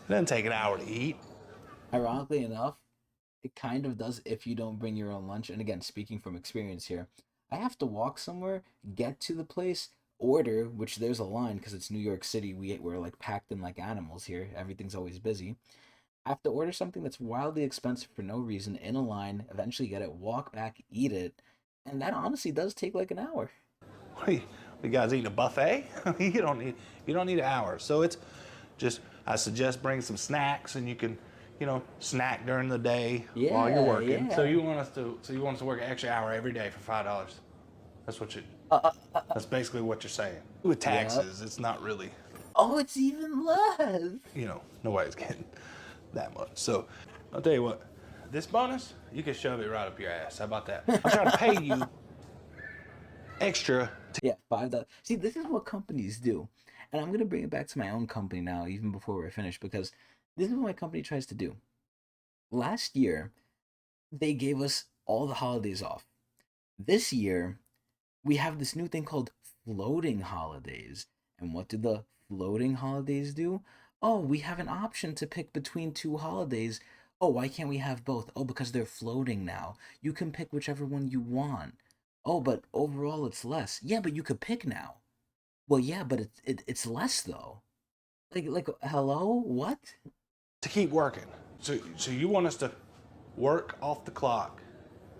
It doesn't take an hour to eat. Ironically enough, it kind of does if you don't bring your own lunch. And again, speaking from experience here, I have to walk somewhere, get to the place, order, which there's a line because it's New York City. We're like packed in like animals here. Everything's always busy. I have to order something that's wildly expensive for no reason, in a line, eventually get it, walk back, eat it. And that honestly does take like an hour. What are you guys eating a buffet? you don't need an hour. So it's just, I suggest bring some snacks, and you can snack during the day Yeah, while you're working. yeah. So you want us to work an extra hour every day for $5. That's what you. That's basically what you're saying. With taxes, it's not really. Oh, it's even less. Nobody's getting that much. So I'll tell you what. This bonus, you can shove it right up your ass. How about that? I'm trying to pay you extra. Yeah, $5. See, this is what companies do. And I'm gonna bring it back to my own company now, even before we're finished, because this is what my company tries to do. Last year, they gave us all the holidays off. This year, we have this new thing called floating holidays. And what do the floating holidays do? Oh, we have an option to pick between two holidays. Oh, why can't we have both? Oh, because they're floating now. You can pick whichever one you want. Oh, but overall it's less. Yeah, but you could pick now. Well, yeah, but it's less though. Like hello? What? To keep working. So you want us to work off the clock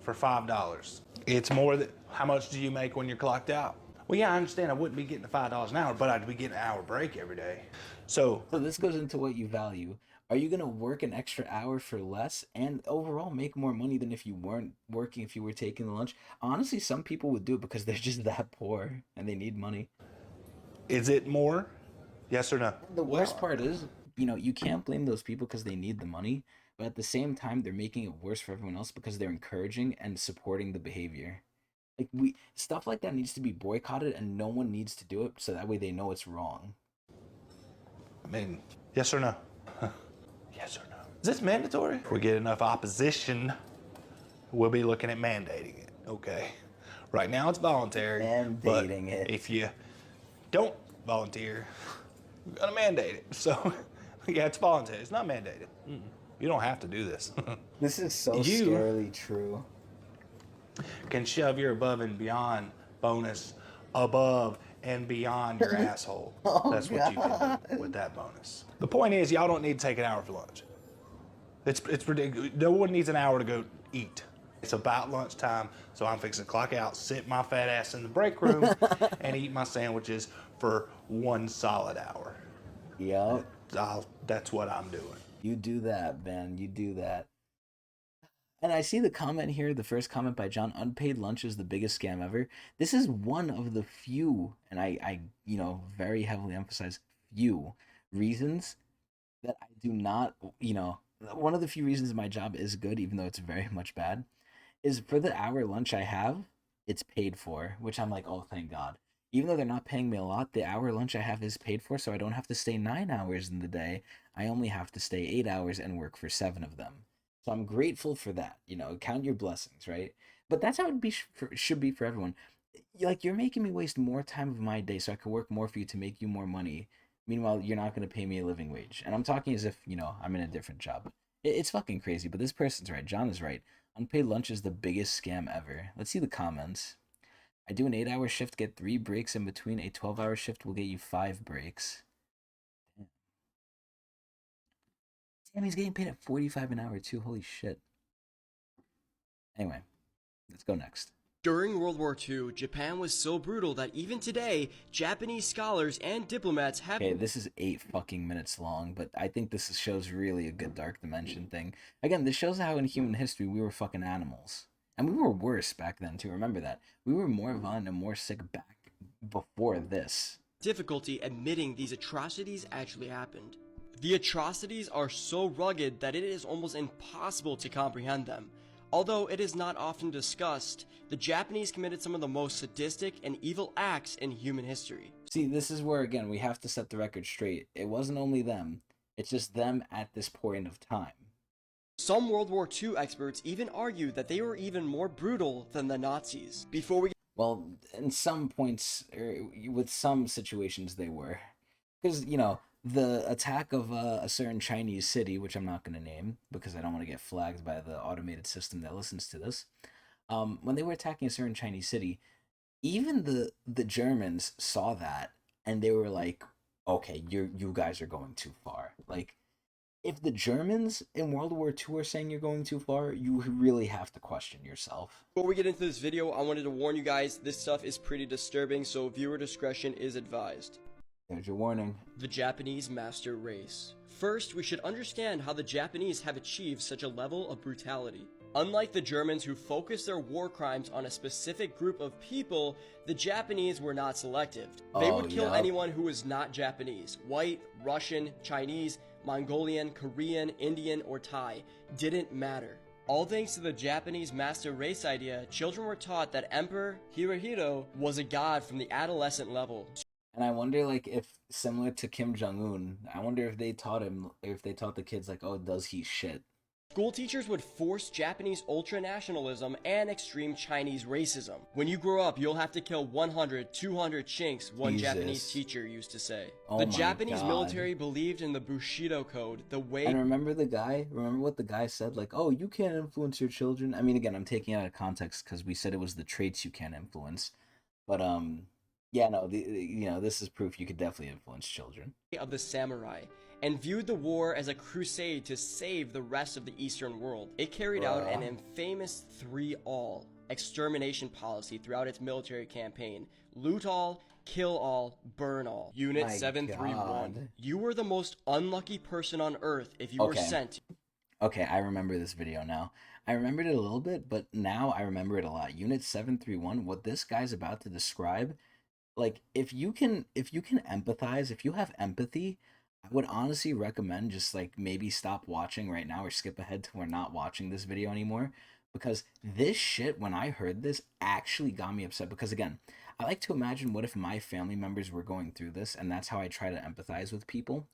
for $5. It's more than how much do you make when you're clocked out? Well, yeah, I understand I wouldn't be getting the $5 an hour, but I'd be getting an hour break every day. So this goes into what you value. Are you gonna work an extra hour for less and overall make more money than if you weren't working, if you were taking the lunch? Honestly, some people would do it because they're just that poor and they need money. Is it more? Yes or no? The worst part is, you can't blame those people because they need the money, but at the same time, they're making it worse for everyone else because they're encouraging and supporting the behavior. Stuff like that needs to be boycotted and no one needs to do it so that way they know it's wrong. I mean, yes or no? Yes or no? Is this mandatory? If we get enough opposition, we'll be looking at mandating it. Okay. Right now it's voluntary. Mandating it. If you don't volunteer, we're gonna mandate it. So, yeah, it's voluntary. It's not mandated. You don't have to do this. This is so scarily true. Can shove your above and beyond bonus above and beyond your asshole. That's what you can do with that bonus. The point is, y'all don't need to take an hour for lunch. It's ridiculous. No one needs an hour to go eat. It's about lunchtime, so I'm fixing to clock out, sit my fat ass in the break room, and eat my sandwiches for 1 solid hour. Yep. That's what I'm doing. You do that, man. You do that. And I see the comment here, the first comment by John, unpaid lunch is the biggest scam ever. This is one of the few, and I very heavily emphasize few reasons that I do not, one of the few reasons my job is good, even though it's very much bad, is for the hour lunch I have, it's paid for, which I'm like, oh, thank God. Even though they're not paying me a lot, the hour lunch I have is paid for, so I don't have to stay 9 hours in the day. I only have to stay 8 hours and work for 7 of them. So I'm grateful for that. Count your blessings, right? But that's how it should be for everyone. You're making me waste more time of my day so I can work more for you to make you more money. Meanwhile, you're not going to pay me a living wage. And I'm talking as if, I'm in a different job. It's fucking crazy, but this person's right. John is right. Unpaid lunch is the biggest scam ever. Let's see the comments. I do an 8-hour shift, get 3 breaks in between. A 12-hour shift will get you 5 breaks. Damn, he's getting paid at $45 an hour too. Holy shit. Anyway, let's go next. During World War II, Japan was so brutal that even today, Japanese scholars and diplomats have... Okay, this is 8 fucking minutes long, but I think this shows really a good dark dimension thing. Again, this shows how in human history we were fucking animals. And we were worse back then too, remember that. We were more violent and more sick back before this. Difficulty admitting these atrocities actually happened. The atrocities are so rugged that it is almost impossible to comprehend them. Although it is not often discussed, the Japanese committed some of the most sadistic and evil acts in human history. See, this is where, again, we have to set the record straight. It wasn't only them, it's just them at this point of time. Some World War II experts even argue that they were even more brutal than the Nazis. Well, in some points, with some situations they were. Because, the attack of a certain Chinese city, which I'm not going to name because I don't want to get flagged by the automated system that listens to this. When they were attacking a certain Chinese city, even the Germans saw that and they were like, okay, you guys are going too far. Like, if the Germans in World War II are saying you're going too far, you really have to question yourself. Before we get into this video, I wanted to warn you guys, this stuff is pretty disturbing, so viewer discretion is advised. There's your warning. The Japanese master race. First, we should understand how the Japanese have achieved such a level of brutality. Unlike the Germans who focused their war crimes on a specific group of people, the Japanese were not selective. They would kill anyone who was not Japanese. White, Russian, Chinese, Mongolian, Korean, Indian, or Thai. Didn't matter. All thanks to the Japanese master race idea, children were taught that Emperor Hirohito was a god from the adolescent level. And I wonder, like, if similar to Kim Jong-un, I wonder if they taught the kids, like, oh, does he shit? School teachers would force Japanese ultra-nationalism and extreme Chinese racism. When you grow up, you'll have to kill 100, 200 chinks, one Japanese teacher used to say. The Japanese military believed in the Bushido Code, the way... And remember what the guy said? Like, oh, you can't influence your children. I mean, again, I'm taking it out of context because we said it was the traits you can't influence. But, yeah, no, this is proof you could definitely influence children. ...of the samurai, and viewed the war as a crusade to save the rest of the Eastern world. It carried out an infamous 3-all extermination policy throughout its military campaign. Loot all, kill all, burn all. Unit 731. You were the most unlucky person on Earth if you were sent. Okay, I remember this video now. I remembered it a little bit, but now I remember it a lot. Unit 731, what this guy's about to describe, like, if you can empathize, if you have empathy, I would honestly recommend just, like, maybe stop watching right now or skip ahead to we're not watching this video anymore, because this shit, when I heard this, actually got me upset. Because again, I like to imagine what if my family members were going through this, and that's how I try to empathize with people.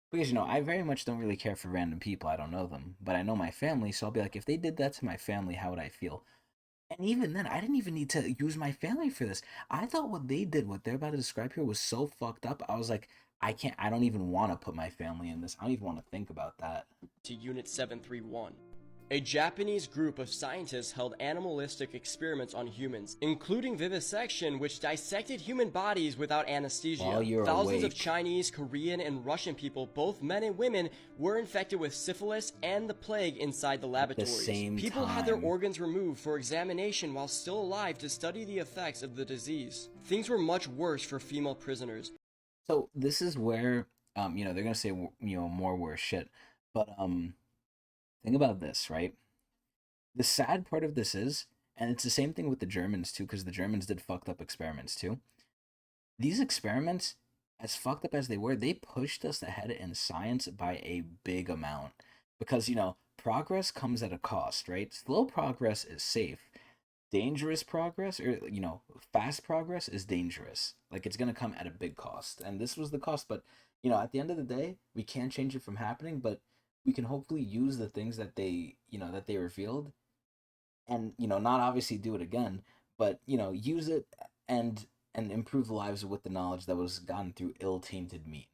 Because, I very much don't really care for random people. I don't know them, but I know my family, so I'll be like, if they did that to my family, how would I feel? And even then, I didn't even need to use my family for this. I thought what they're about to describe here was so fucked up. I was like, I don't even want to put my family in this. I don't even want to think about that. To Unit 731. A Japanese group of scientists held animalistic experiments on humans, including vivisection, which dissected human bodies without anesthesia. Thousands of Chinese, Korean, and Russian people, both men and women, were infected with syphilis and the plague inside the laboratories. People had their organs removed for examination while still alive to study the effects of the disease. Things were much worse for female prisoners. So this is where, they're gonna say, more worse shit, but think about this, right? The sad part of this is, and it's the same thing with the Germans too, because the Germans did fucked up experiments too. These experiments, as fucked up as they were, they pushed us ahead in science by a big amount. Because, progress comes at a cost, right? Slow progress is safe. Dangerous progress, or, fast progress is dangerous. Like, it's going to come at a big cost. And this was the cost, but, at the end of the day, we can't change it from happening, but we can hopefully use the things that they revealed and, not obviously do it again, but, use it and improve the lives with the knowledge that was gotten through ill-tainted means.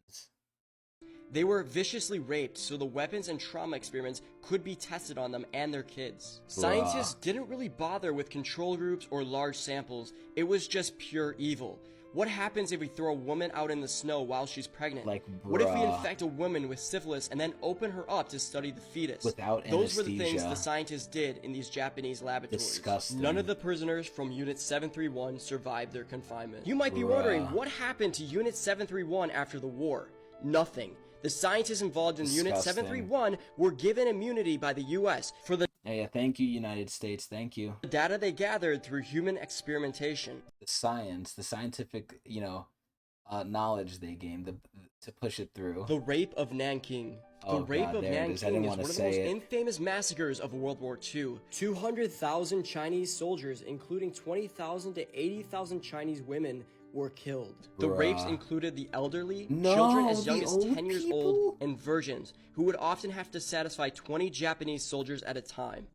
They were viciously raped, so the weapons and trauma experiments could be tested on them and their kids. Scientists didn't really bother with control groups or large samples. It was just pure evil. What happens if we throw a woman out in the snow while she's pregnant? What if we infect a woman with syphilis and then open her up to study the fetus? Without Those were the things the scientists did in these Japanese laboratories. Disgusting. None of the prisoners from Unit 731 survived their confinement. You might be wondering, what happened to Unit 731 after the war? Nothing. The scientists involved in Unit 731 were given immunity by the U.S. for the thank you, United States, thank you. Data they gathered through human experimentation. The scientific, knowledge they gained to push it through. The rape of Nanking. The rape of Nanking is one of the most infamous massacres of World War II. 200,000 Chinese soldiers, including 20,000 to 80,000 Chinese women, were killed. The rapes included the elderly, children as young as 10 years old, and virgins, who would often have to satisfy 20 Japanese soldiers at a time.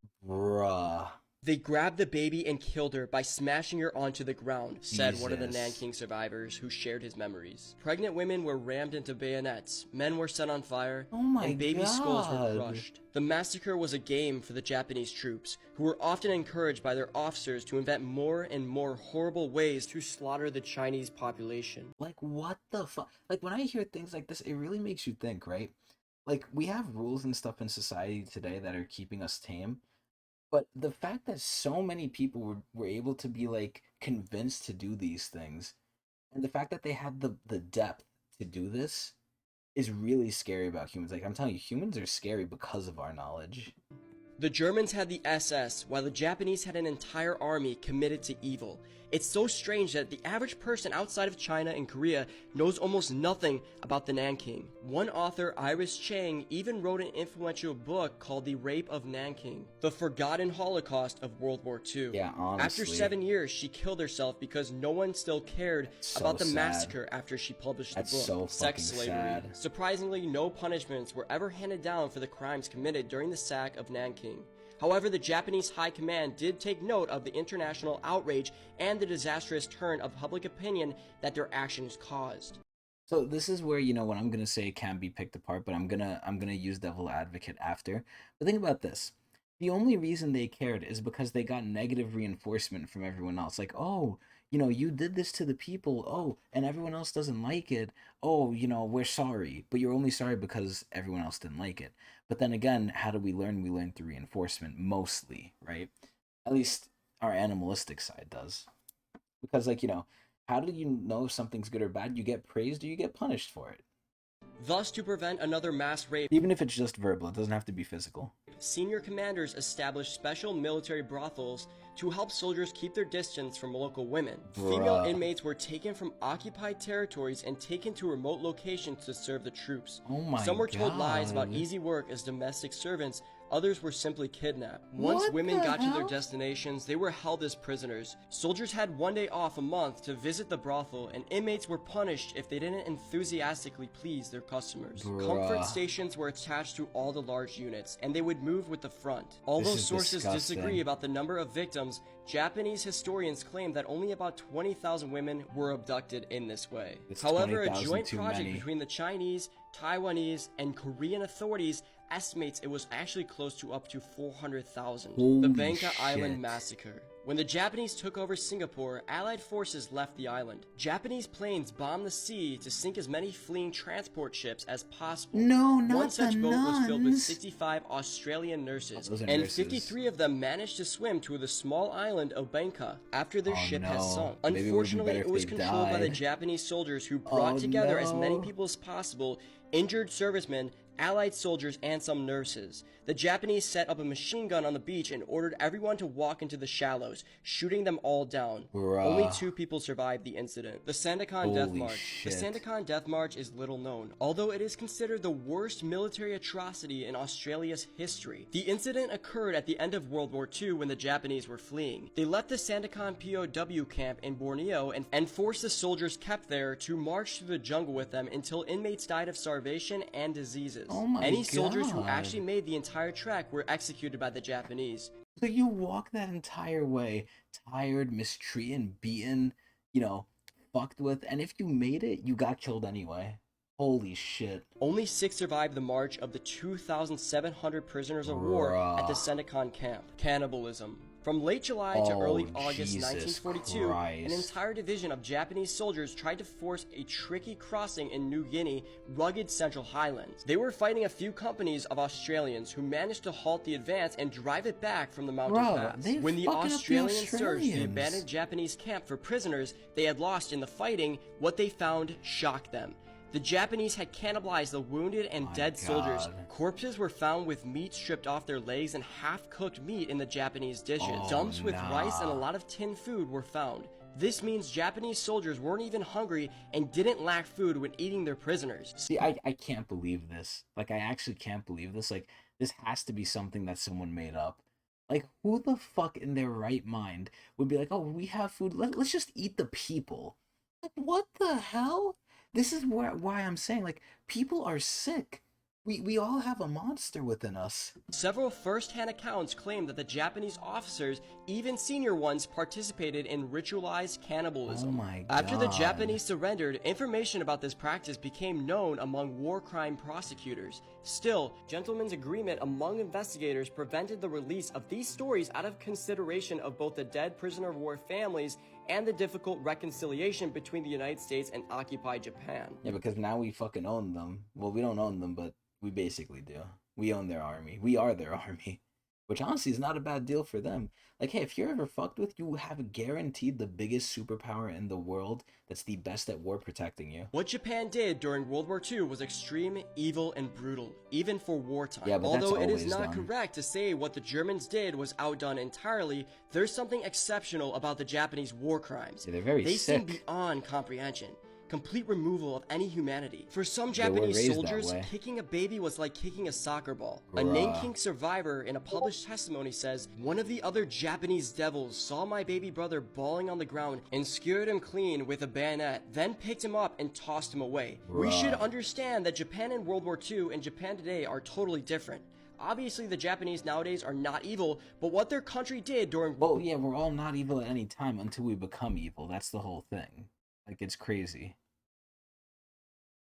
They grabbed the baby and killed her by smashing her onto the ground, said one of the Nanking survivors who shared his memories. Pregnant women were rammed into bayonets, men were set on fire, and baby skulls were crushed. The massacre was a game for the Japanese troops, who were often encouraged by their officers to invent more and more horrible ways to slaughter the Chinese population. Like, what the fuck? Like, when I hear things like this, it really makes you think, right? Like, we have rules and stuff in society today that are keeping us tame. But the fact that so many people were able to be, like, convinced to do these things, and the fact that they had the depth to do this is really scary about humans. Like, I'm telling you, humans are scary because of our knowledge. The Germans had the SS, while the Japanese had an entire army committed to evil. It's so strange that the average person outside of China and Korea knows almost nothing about the Nanking. One author, Iris Chang, even wrote an influential book called The Rape of Nanking, the forgotten Holocaust of World War II. Yeah, honestly. After 7 years, she killed herself because no one still cared about the massacre after she published the book. So Sex slavery. Sad. Surprisingly, no punishments were ever handed down for the crimes committed during the sack of Nanking. However, the Japanese High Command did take note of the international outrage and the disastrous turn of public opinion that their actions caused. So this is where, you know, what I'm gonna say can be picked apart, but I'm gonna use devil advocate after. But think about this. The only reason they cared is because they got negative reinforcement from everyone else. Like, oh, you know, you did this to the people. Oh, and everyone else doesn't like it. Oh, you know, we're sorry. But you're only sorry because everyone else didn't like it. But then again, how do we learn? We learn through reinforcement, mostly, right? At least our animalistic side does. Because, like, you know, how do you know if something's good or bad? You get praised or you get punished for it. Thus, to prevent another mass rape, even if it's just verbal, it doesn't have to be physical. Senior commanders established special military brothels to help soldiers keep their distance from local women. Female inmates were taken from occupied territories and taken to remote locations to serve the troops. Oh my Some were told God. lies about easy work as domestic servants. Others were simply kidnapped. Once women got to their destinations, they were held as prisoners. Soldiers had 1 day off a month to visit the brothel, and inmates were punished if they didn't enthusiastically please their customers. Comfort stations were attached to all the large units, and they would move with the front. Although sources disagree about the number of victims, Japanese historians claim that only about 20,000 women were abducted in this way. However, a joint project between the Chinese, Taiwanese, and Korean authorities estimates it was actually close to up to 400,000. The Bangka Island Massacre. When the Japanese took over Singapore, Allied forces left the island. Japanese planes bombed the sea to sink as many fleeing transport ships as possible. No, not One such the boat was filled with nuns. 65 Australian nurses, those are and nurses. 53 of them managed to swim to the small island of Bangka after their ship had no. sunk. Maybe it would've been Unfortunately, better it if was they controlled by the died. Japanese soldiers who brought together as many no. people as possible, injured servicemen, Allied soldiers, and some nurses. The Japanese set up a machine gun on the beach and ordered everyone to walk into the shallows, shooting them all down. Bruh. Only 2 people survived the incident. The Sandakan Death Holy March. shit. The Sandakan Death March is little known, although it is considered the worst military atrocity in Australia's history. The incident occurred at the end of World War II when the Japanese were fleeing. They left the Sandakan POW camp in Borneo and forced the soldiers kept there to march through the jungle with them until inmates died of starvation and diseases. Oh my Any soldiers who God. actually made the entire trek were executed by the Japanese. So you walk that entire way, tired, mistreated, beaten, you know, fucked with, and if you made it, you got killed anyway. Holy shit. Only 6 survived the march of the 2,700 prisoners of war at the Sandakan camp. Cannibalism. From late July to early August Jesus 1942, Christ. an entire division of Japanese soldiers tried to force a tricky crossing in New Guinea, rugged Central Highlands. They were fighting a few companies of Australians who managed to halt the advance and drive it back from the mountain pass. they When the fucking up the Australians searched the Australians. abandoned Japanese camp for prisoners they had lost in the fighting, what they found shocked them. The Japanese had cannibalized the wounded and dead soldiers. Corpses were found with meat stripped off their legs and half-cooked meat in the Japanese dishes. Dumps with rice and a lot of tinned food were found. This means Japanese soldiers weren't even hungry and didn't lack food when eating their prisoners. See, I can't believe this. Like, I actually can't believe this. Like, this has to be something that someone made up. Like, who the fuck in their right mind would be like, oh, we have food, let's just eat the people? Like, what the hell? This is why I'm saying, like, people are sick. We all have a monster within us. Several first-hand accounts claim that the Japanese officers, even senior ones, participated in ritualized cannibalism. Oh my After the God. Japanese surrendered, information about this practice became known among war crime prosecutors. Still, gentlemen's agreement among investigators prevented the release of these stories out of consideration of both the dead prisoner of war families and the difficult reconciliation between the United States and occupied Japan. Yeah, because now we fucking own them. Well, we don't own them, but we basically do. We own their army. We are their army. which honestly is not a bad deal for them. Like, hey, if you're ever fucked with, you have guaranteed the biggest superpower in the world that's the best at war protecting you. What Japan did during World War II was extreme, evil, and brutal, even for wartime. Yeah, but Although that's it is always not done. correct to say what the Germans did was outdone entirely, there's something exceptional about the Japanese war crimes. Yeah, they're very They seem sick. beyond comprehension. Complete removal of any humanity. For some They were Japanese raised that soldiers, way. kicking a baby was like kicking a soccer ball. A Bruh. Nanking survivor in a published testimony says, "One of the other Japanese devils saw my baby brother bawling on the ground and skewered him clean with a bayonet, then picked him up and tossed him away." We should Bruh. understand that Japan in World War II and Japan today are totally different. Obviously, the Japanese nowadays are not evil, but what their country did during... Well, yeah, we're all not evil at any time until we become evil. That's the whole thing. Like, it's crazy.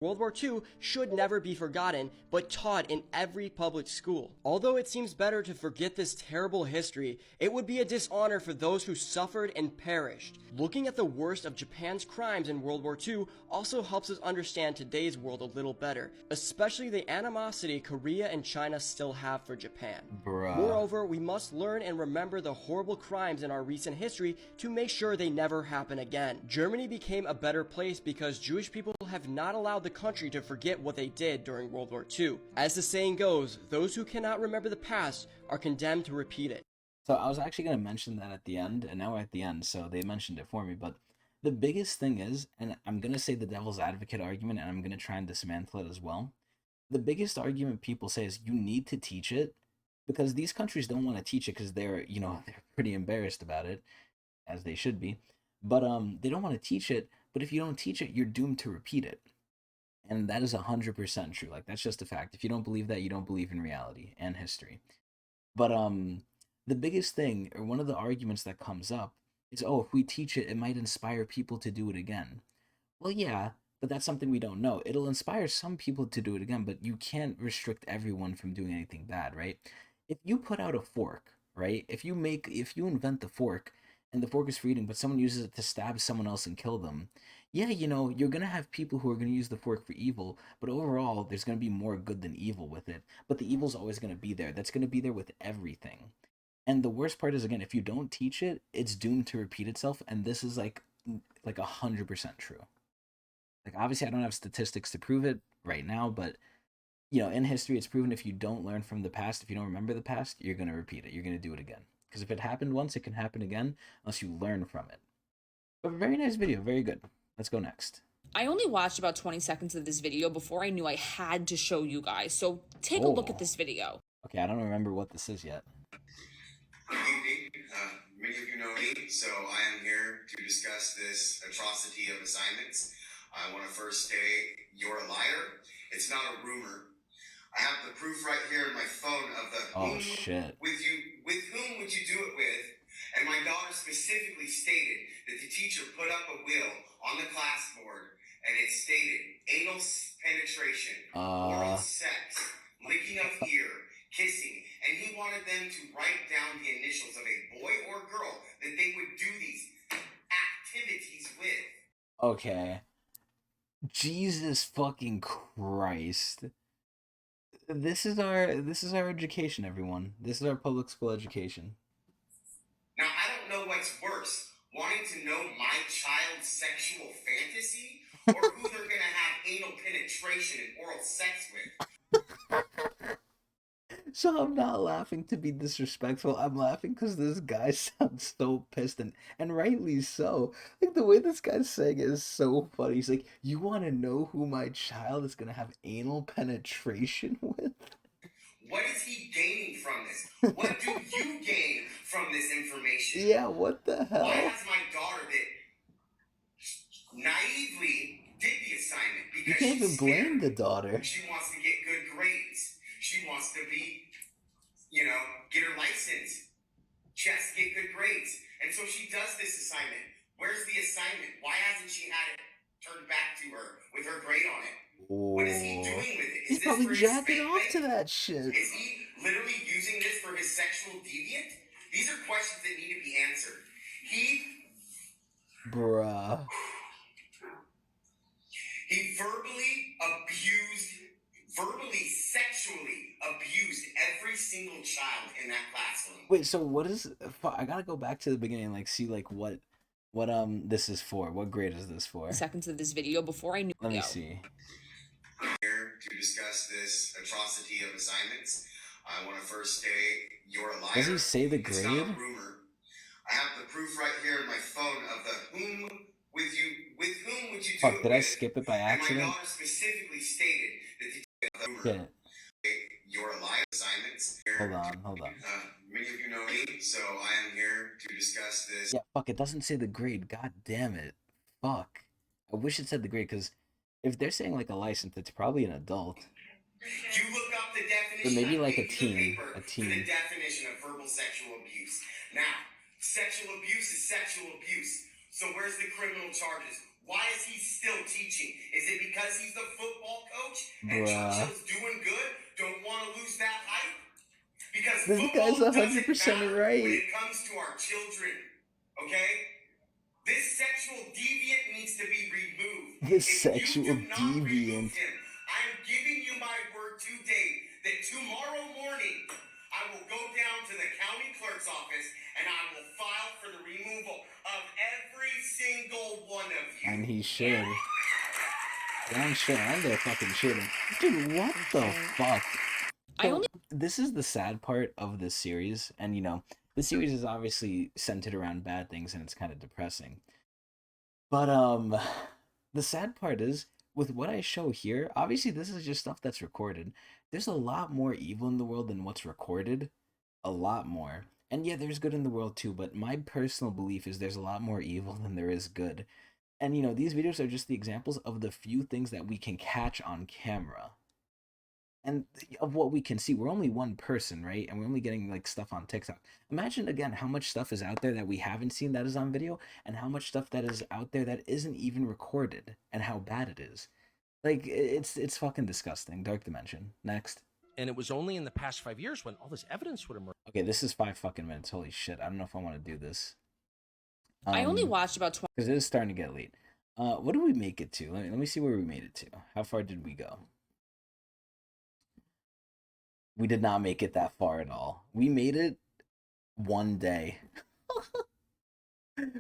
World War II should never be forgotten, but taught in every public school. Although it seems better to forget this terrible history, it would be a dishonor for those who suffered and perished. Looking at the worst of Japan's crimes in World War II also helps us understand today's world a little better, especially the animosity Korea and China still have for Japan. Bruh. Moreover, we must learn and remember the horrible crimes in our recent history to make sure they never happen again. Germany became a better place because Jewish people have not allowed the country to forget what they did during World War II. As the saying goes, those who cannot remember the past are condemned to repeat it. So I was actually going to mention that at the end, and now we're at the end, so they mentioned it for me. But the biggest thing is, and I'm going to say the devil's advocate argument, and I'm going to try and dismantle it as well. The biggest argument people say is you need to teach it because these countries don't want to teach it because they're, they're pretty embarrassed about it, as they should be. But they don't want to teach it, but if you don't teach it, you're doomed to repeat it. And that is 100% true. Like, that's just a fact. If you don't believe that, you don't believe in reality and history. But the biggest thing, or one of the arguments that comes up, is, oh, if we teach it, it might inspire people to do it again. Well, yeah, but that's something we don't know. It'll inspire some people to do it again, but you can't restrict everyone from doing anything bad, right? If you put out a fork, right? If you invent the fork, and the fork is for eating, but someone uses it to stab someone else and kill them, yeah, you're gonna have people who are gonna use the fork for evil, but overall, there's gonna be more good than evil with it. But the evil's always gonna be there. That's gonna be there with everything. And the worst part is, again, if you don't teach it, it's doomed to repeat itself. And this is like 100% true. Like, obviously, I don't have statistics to prove it right now, but in history, it's proven if you don't learn from the past, if you don't remember the past, you're gonna repeat it. You're gonna do it again. Because if it happened once, it can happen again, unless you learn from it. But very nice video, very good. Let's go next. I only watched about 20 seconds of this video before I knew I had to show you guys, so take a look at this video. Okay, I don't remember what this is yet. Good evening. Many of you know me, so I am here to discuss this atrocity of assignments. I want to first say you're a liar. It's not a rumor. I have the proof right here in my phone of the shit. with whom would you do it with? And my daughter specifically stated that the teacher put up a will on the classboard and it stated anal penetration, oral sex, licking of ear, kissing, and he wanted them to write down the initials of a boy or girl that they would do these activities with. Okay. Jesus fucking Christ. This is our education, everyone. This is our public school education. Now, I don't know what's worse, wanting to know my child's sexual fantasy or who they're going to have anal penetration and oral sex with. So I'm not laughing to be disrespectful. I'm laughing because this guy sounds so pissed, and rightly so. Like, the way this guy's saying it is so funny. He's like, you want to know who my child is going to have anal penetration with? What is he gaining from this? What do you gain from this information? Yeah, what the hell? Why has my daughter that naively did the assignment? Because You can't even blame the daughter. she wants to get good grades. She wants to be, get her license. She has to get good grades. And so she does this assignment. Where's the assignment? Why hasn't she had it turned back to her with her grade on it? What is he doing with it? Is He's this probably for his jacking off spank to bank? that shit. Is he literally using this for his sexual deviant? These are questions that need to be answered. Bruh. He verbally, sexually abused every single child in that classroom. Wait, so what is? I gotta go back to the beginning and like see like what this is for. What grade is this for? Seconds of this video before I knew. Let me see. Here to discuss this atrocity of assignments. I want to first say you're a liar. Does he say the It's grade? not a rumor. I have the proof right here in my phone of the with whom would you do Fuck, it did I with? skip it by And my accident? daughter specifically stated that the rumor. Yeah. You're a liar. Assignments. Hold on. Many of you know me, so I am here to discuss this. Yeah, fuck, it doesn't say the grade. God damn it. Fuck. I wish it said the grade, because if they're saying like a license, it's probably an adult. You look up the definition. But maybe I like a gave you the teen. paper A for teen. the definition of verbal sexual abuse. Now, sexual abuse is sexual abuse. So where's the criminal charges? Why is he still teaching? Is it because he's the football coach and Churchill's doing good? Don't want to lose that hype? Because This guy's 100% right. when it comes to our children, okay? This sexual deviant needs to be removed. This sexual deviant. I'm giving you my word today that tomorrow morning I will go down to the county clerk's office and I will file for the removal of every single one of you. And he should. I'm sure. I'm there fucking shooting. Dude, what the fuck? This is the sad part of this series, and you know, the series is obviously centered around bad things and it's kind of depressing. But the sad part is, with what I show here, obviously this is just stuff that's recorded. There's a lot more evil in the world than what's recorded. A lot more. And yeah, there's good in the world too, but my personal belief is there's a lot more evil than there is good. And you know, these videos are just the examples of the few things that we can catch on camera. And of what we can see. We're only one person, right? And we're only getting like stuff on TikTok. Imagine again how much stuff is out there that we haven't seen that is on video, and how much stuff that is out there that isn't even recorded, and how bad it is. Like, it's fucking disgusting. Dark Dimension. Next. And it was only in the past 5 years when all this evidence would emerge. Okay, this is 5 fucking minutes. Holy shit. I don't know if I want to do this. I only watched about 20. Because it is starting to get late. What did we make it to? Let me see where we made it to. How far did we go? We did not make it that far at all. We made it one day.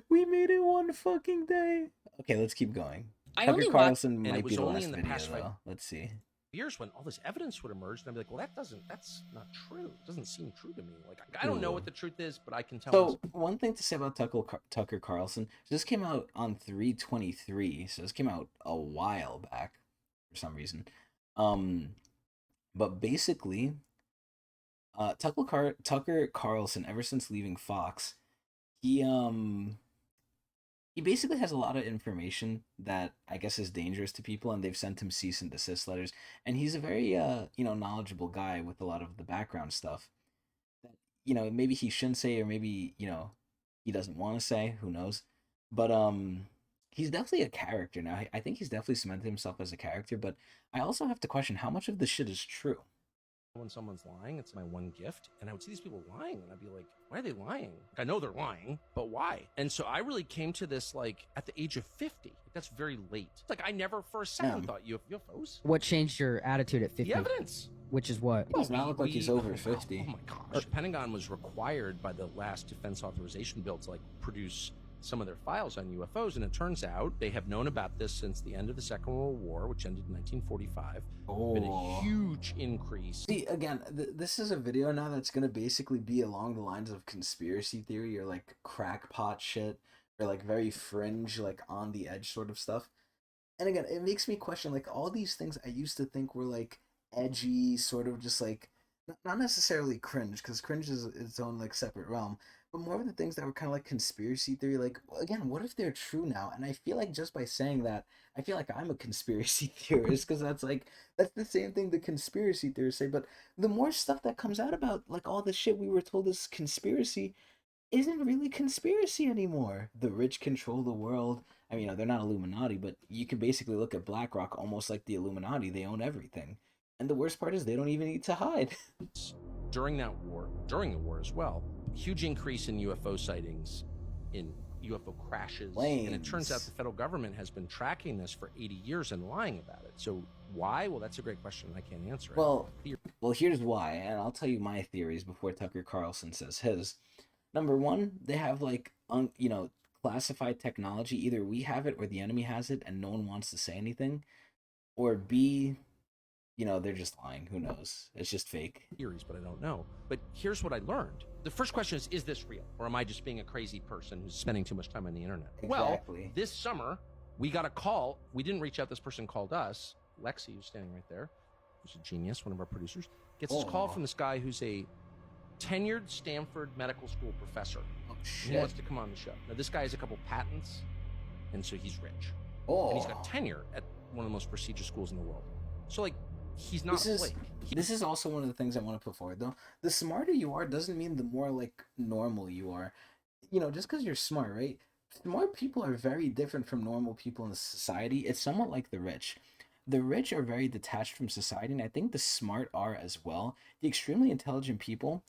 We made it one fucking day. Okay, let's keep going. Tucker Carlson might be the last video, though. Let's see. Years when all this evidence would emerge, and I'd be like, well, that's not true. It doesn't seem true to me. Like, I don't know what the truth is, but I can tell. So, one thing to say about Tucker Carlson, this came out on 3/23, so this came out a while back for some reason. But basically, Tucker Carlson, ever since leaving Fox, he basically has a lot of information that I guess is dangerous to people, and they've sent him cease and desist letters. And he's a very knowledgeable guy with a lot of the background stuff that, you know, maybe he shouldn't say, or maybe, you know, he doesn't want to say, who knows. But he's definitely a character now. I think he's definitely cemented himself as a character, but I also have to question how much of this shit is true. When someone's lying, it's my one gift. And I would see these people lying, and I'd be like, why are they lying? Like, I know they're lying, but why? And so I really came to this, like, at the age of 50. Like, that's very late. Like, I never for a second thought UFOs. What changed your attitude at 50? The evidence. Which is what? He does not look like he's over 50. Oh my gosh. Pentagon was required by the last defense authorization bill to, like, produce some of their files on UFOs, and it turns out they have known about this since the end of the Second World War, which ended in 1945. Been a huge increase. See, again, this is a video now that's going to basically be along the lines of conspiracy theory or like crackpot shit or like very fringe, like on the edge sort of stuff. And again, it makes me question like all these things I used to think were like edgy, sort of just like not necessarily cringe, because cringe is its own like separate realm, but more of the things that were kind of like conspiracy theory. Like, again, what if they're true now? And I feel like just by saying that, I feel like I'm a conspiracy theorist, because that's the same thing the conspiracy theorists say. But the more stuff that comes out about like all the shit we were told is conspiracy isn't really conspiracy anymore. The rich control the world. I mean, they're not Illuminati, but you can basically look at BlackRock almost like the Illuminati. They own everything. And the worst part is they don't even need to hide. During the war as well, huge increase in UFO sightings, in UFO crashes. Planes. And it turns out the federal government has been tracking this for 80 years and lying about it. So Why? Well, that's a great question. I can't answer it. Well, here's why, and I'll tell you my theories before Tucker Carlson says his. Number one, they have like classified technology. Either we have it or the enemy has it, and no one wants to say anything. Or B, they're just lying. Who knows? It's just fake. Theories, but I don't know. But here's what I learned. The first question is this real? Or am I just being a crazy person who's spending too much time on the internet? Exactly. Well, this summer, we got a call. We didn't reach out. This person called us. Lexi, who's standing right there, who's a genius, one of our producers, gets this call from this guy who's a tenured Stanford medical school professor. Oh, shit. He wants to come on the show. Now, this guy has a couple patents, and so he's rich. And he's got tenure at one of the most prestigious schools in the world. So, like, he's not a flake. This is also one of the things I want to put forward, though. The smarter you are doesn't mean the more, like, normal you are. Just because you're smart, right? Smart people are very different from normal people in society. It's somewhat like the rich. The rich are very detached from society, and I think the smart are as well. The extremely intelligent people,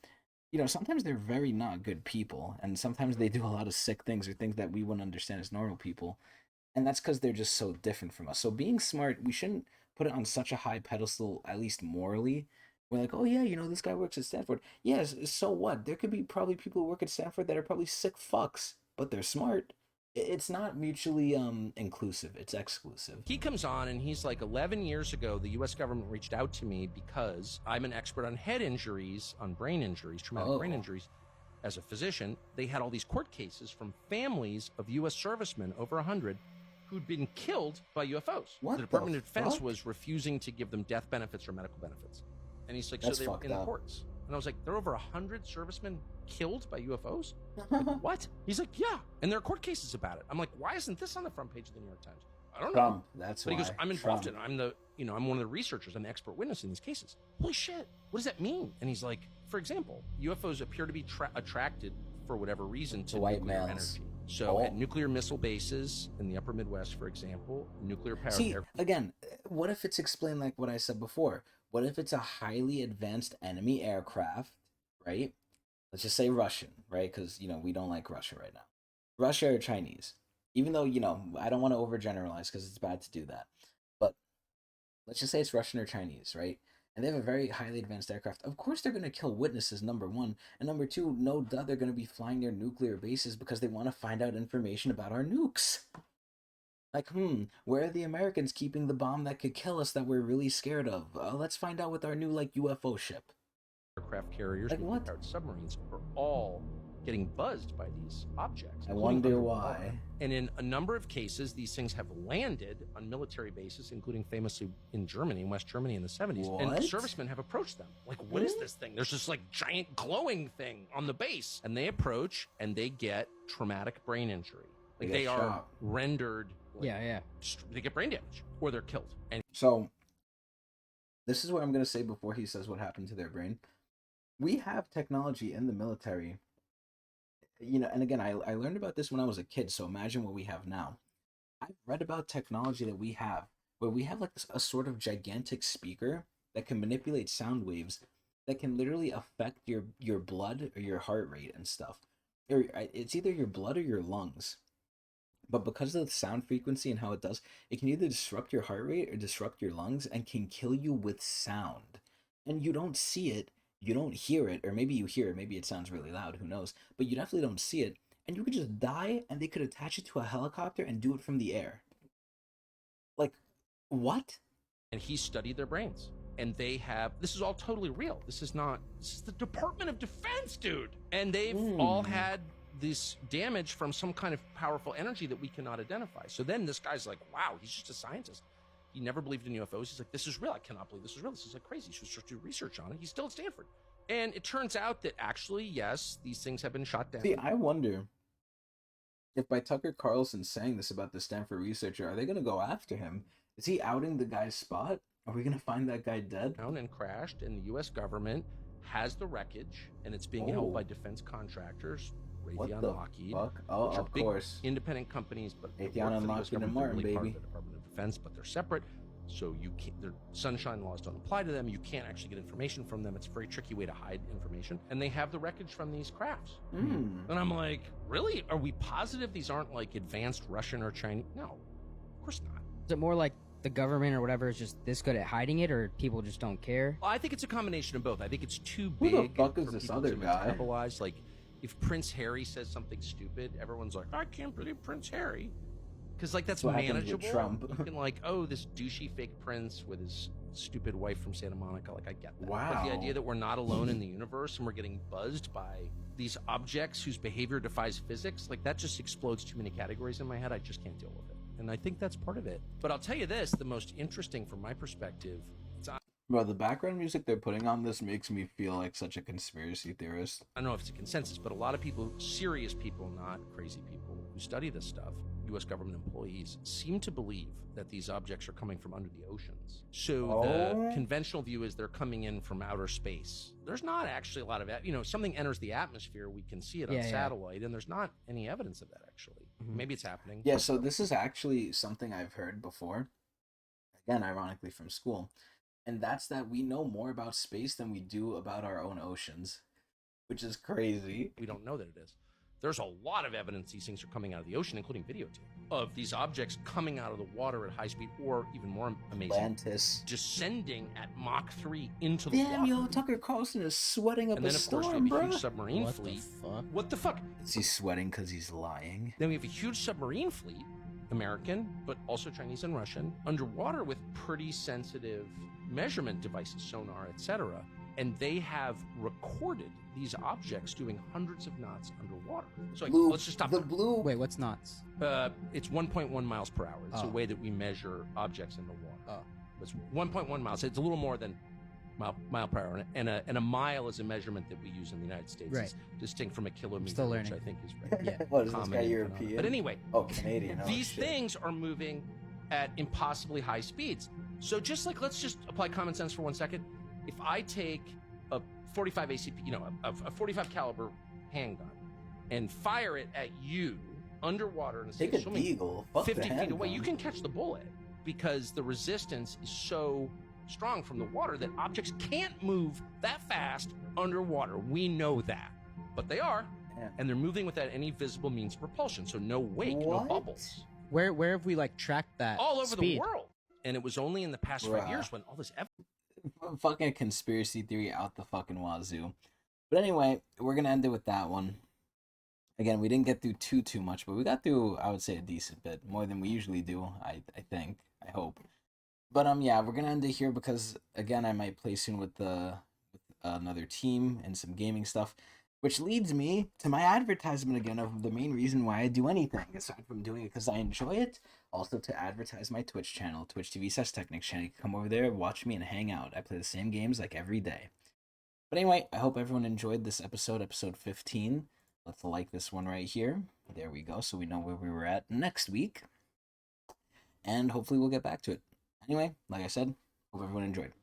sometimes they're very not good people, and sometimes they do a lot of sick things or things that we wouldn't understand as normal people. And that's because they're just so different from us. So being smart, we shouldn't put it on such a high pedestal, at least morally. We're like, oh yeah, this guy works at Stanford. Yes, so what? There could be probably people who work at Stanford that are probably sick fucks, but they're smart. It's not mutually inclusive. It's exclusive. He comes on and he's like, 11 years ago, the U.S. government reached out to me because I'm an expert on head injuries, on brain injuries, traumatic brain injuries. As a physician, they had all these court cases from families of U.S. servicemen, over 100, who'd been killed by UFOs. What the Department of Defense fuck? was refusing to give them death benefits or medical benefits. And he's like, That's so they were fucked in the up. courts. And I was like, there are over 100 servicemen killed by UFOs? Like, what? He's like, yeah. And there are court cases about it. I'm like, why isn't this on the front page of the New York Times? I don't know. That's but he why. goes, I'm involved in Trump. it. I'm one of the researchers. I'm the expert witness in these cases. Holy shit. What does that mean? And he's like, for example, UFOs appear to be attracted for whatever reason to white nuclear males. energy. So at nuclear missile bases in the upper Midwest, for example, nuclear powered See, again, what if it's explained like what I said before? What if it's a highly advanced enemy aircraft, right? Let's just say Russian, right? Because, we don't like Russia right now. Russia or Chinese. Even though, I don't want to overgeneralize because it's bad to do that. But let's just say it's Russian or Chinese, right? And they have a very highly advanced aircraft. Of course they're going to kill witnesses, number one. And number two, no doubt they're going to be flying near nuclear bases because they want to find out information about our nukes. Like, where are the Americans keeping the bomb that could kill us that we're really scared of? Let's find out with our new, UFO ship. Aircraft carriers, Like what? nuclear-powered submarines are all getting buzzed by these objects. I including wonder underwater. why. And in a number of cases, these things have landed on military bases, including famously in Germany, in West Germany in the 70s. What? And servicemen have approached them. Like, what is this thing? There's this giant glowing thing on the base. And they approach and they get traumatic brain injury. Like They they get are shot. rendered. Yeah. They get brain damage or they're killed. And So, this is what I'm going to say before he says what happened to their brain. We have technology in the military. And again, I learned about this when I was a kid, so imagine what we have now. I've read about technology that we have, where we have a sort of gigantic speaker that can manipulate sound waves that can literally affect your blood or your heart rate and stuff. Or it's either your blood or your lungs. But because of the sound frequency and how it does, it can either disrupt your heart rate or disrupt your lungs and can kill you with sound. And you don't see it, you don't hear it, or maybe you hear it, maybe it sounds really loud, who knows. But you definitely don't see it. And you could just die and they could attach it to a helicopter and do it from the air. Like, what? And he studied their brains. And they have, this is all totally real. This is the Department of Defense, dude. And they've all had this damage from some kind of powerful energy that we cannot identify. So then this guy's like, wow, he's just a scientist. He never believed in UFOs. He's like, this is real. I cannot believe this is real. This is crazy. He should do research on it. He's still at Stanford. And it turns out that actually, yes, these things have been shot down. See, I wonder if by Tucker Carlson saying this about the Stanford researcher, are they going to go after him? Is he outing the guy's spot? Are we going to find that guy dead? Down and crashed, and the U.S. government has the wreckage, and it's being held by defense contractors, What Raytheon, the Lockheed, fuck? Oh, which are of big course. independent companies, but they Raytheon work and for the US Lockheed and government. Martin, They're really part of baby. the Department of Defense, but they're separate. So you can't, their sunshine laws don't apply to them. You can't actually get information from them. It's a very tricky way to hide information. And they have the wreckage from these crafts. And I'm like, really? Are we positive these aren't advanced Russian or Chinese? No, of course not. Is it more like the government or whatever is just this good at hiding it, or people just don't care? Well, I think it's a combination of both. I think it's too Who the big fuck is for this people other to guy? metabolize. Like, if Prince Harry says something stupid, everyone's like, I can't believe Prince Harry. Because, like, that's What happened with manageable. Trump? You can, like, oh, this douchey fake prince with his stupid wife from Santa Monica. Like, I get that. Wow. But the idea that we're not alone in the universe and we're getting buzzed by these objects whose behavior defies physics, like, that just explodes too many categories in my head. I just can't deal with it. And I think that's part of it. But I'll tell you this, the most interesting from my perspective, Bro, the background music they're putting on this makes me feel like such a conspiracy theorist. I don't know if it's a consensus, but a lot of people, serious people, not crazy people, who study this stuff, U.S. government employees, seem to believe that these objects are coming from under the oceans. So the conventional view is they're coming in from outer space. There's not actually a lot of, something enters the atmosphere, we can see it on satellite, and there's not any evidence of that, actually. Maybe it's happening. Yeah, so this is actually something I've heard before, again, ironically from school, and that's that we know more about space than we do about our own oceans, which is crazy. We don't know that it is. There's a lot of evidence these things are coming out of the ocean, including videotape of these objects coming out of the water at high speed, or even more amazing, Atlantis descending at Mach 3 into the Damn, water. yo, Tucker Carlson is sweating up And a then, of course, storm, we have a bro. huge submarine fleet. What the fuck? Is he sweating because he's lying? Then we have a huge submarine fleet, American, but also Chinese and Russian, underwater with pretty sensitive measurement devices, sonar, etc. And they have recorded these objects doing hundreds of knots underwater. So like, let's just stop there. Wait, what's knots? It's 1.1 miles per hour. It's a way that we measure objects in the water. It's 1.1 miles. It's a little more than mile per hour. And a mile is a measurement that we use in the United States. Right. It's distinct from a kilometer, Still which learning. I think is very Yeah. What, is this common guy in European? phenomena. But anyway, Oh, Canadian. Oh, these shit. things are moving at impossibly high speeds. So let's just apply common sense for 1 second. If I take a 45 ACP, a 45 caliber handgun, and fire it at you underwater in a Take a swimming deagle. Fuck the 50 feet away, handgun. you can catch the bullet because the resistance is so strong from the water that objects can't move that fast underwater. We know that, but they are, and they're moving without any visible means of propulsion. So no wake, no bubbles. Where have we like tracked that? All over speed? the world. And it was only in the past 5 years when all this Fucking conspiracy theory out the fucking wazoo. But anyway, we're gonna end it with that one. Again, we didn't get through too much, but we got through, I would say, a decent bit more than we usually do. I think, I hope. But yeah, we're gonna end it here because again, I might play soon with another team and some gaming stuff, which leads me to my advertisement again of the main reason why I do anything aside from doing it because I enjoy it. Also to advertise my Twitch channel, Twitch TV/Tecnics channel. You can come over there, watch me, and hang out. I play the same games like every day. But anyway, I hope everyone enjoyed this episode 15. Let's like this one right here. There we go, so we know where we were at next week. And hopefully we'll get back to it. Anyway, like I said, hope everyone enjoyed.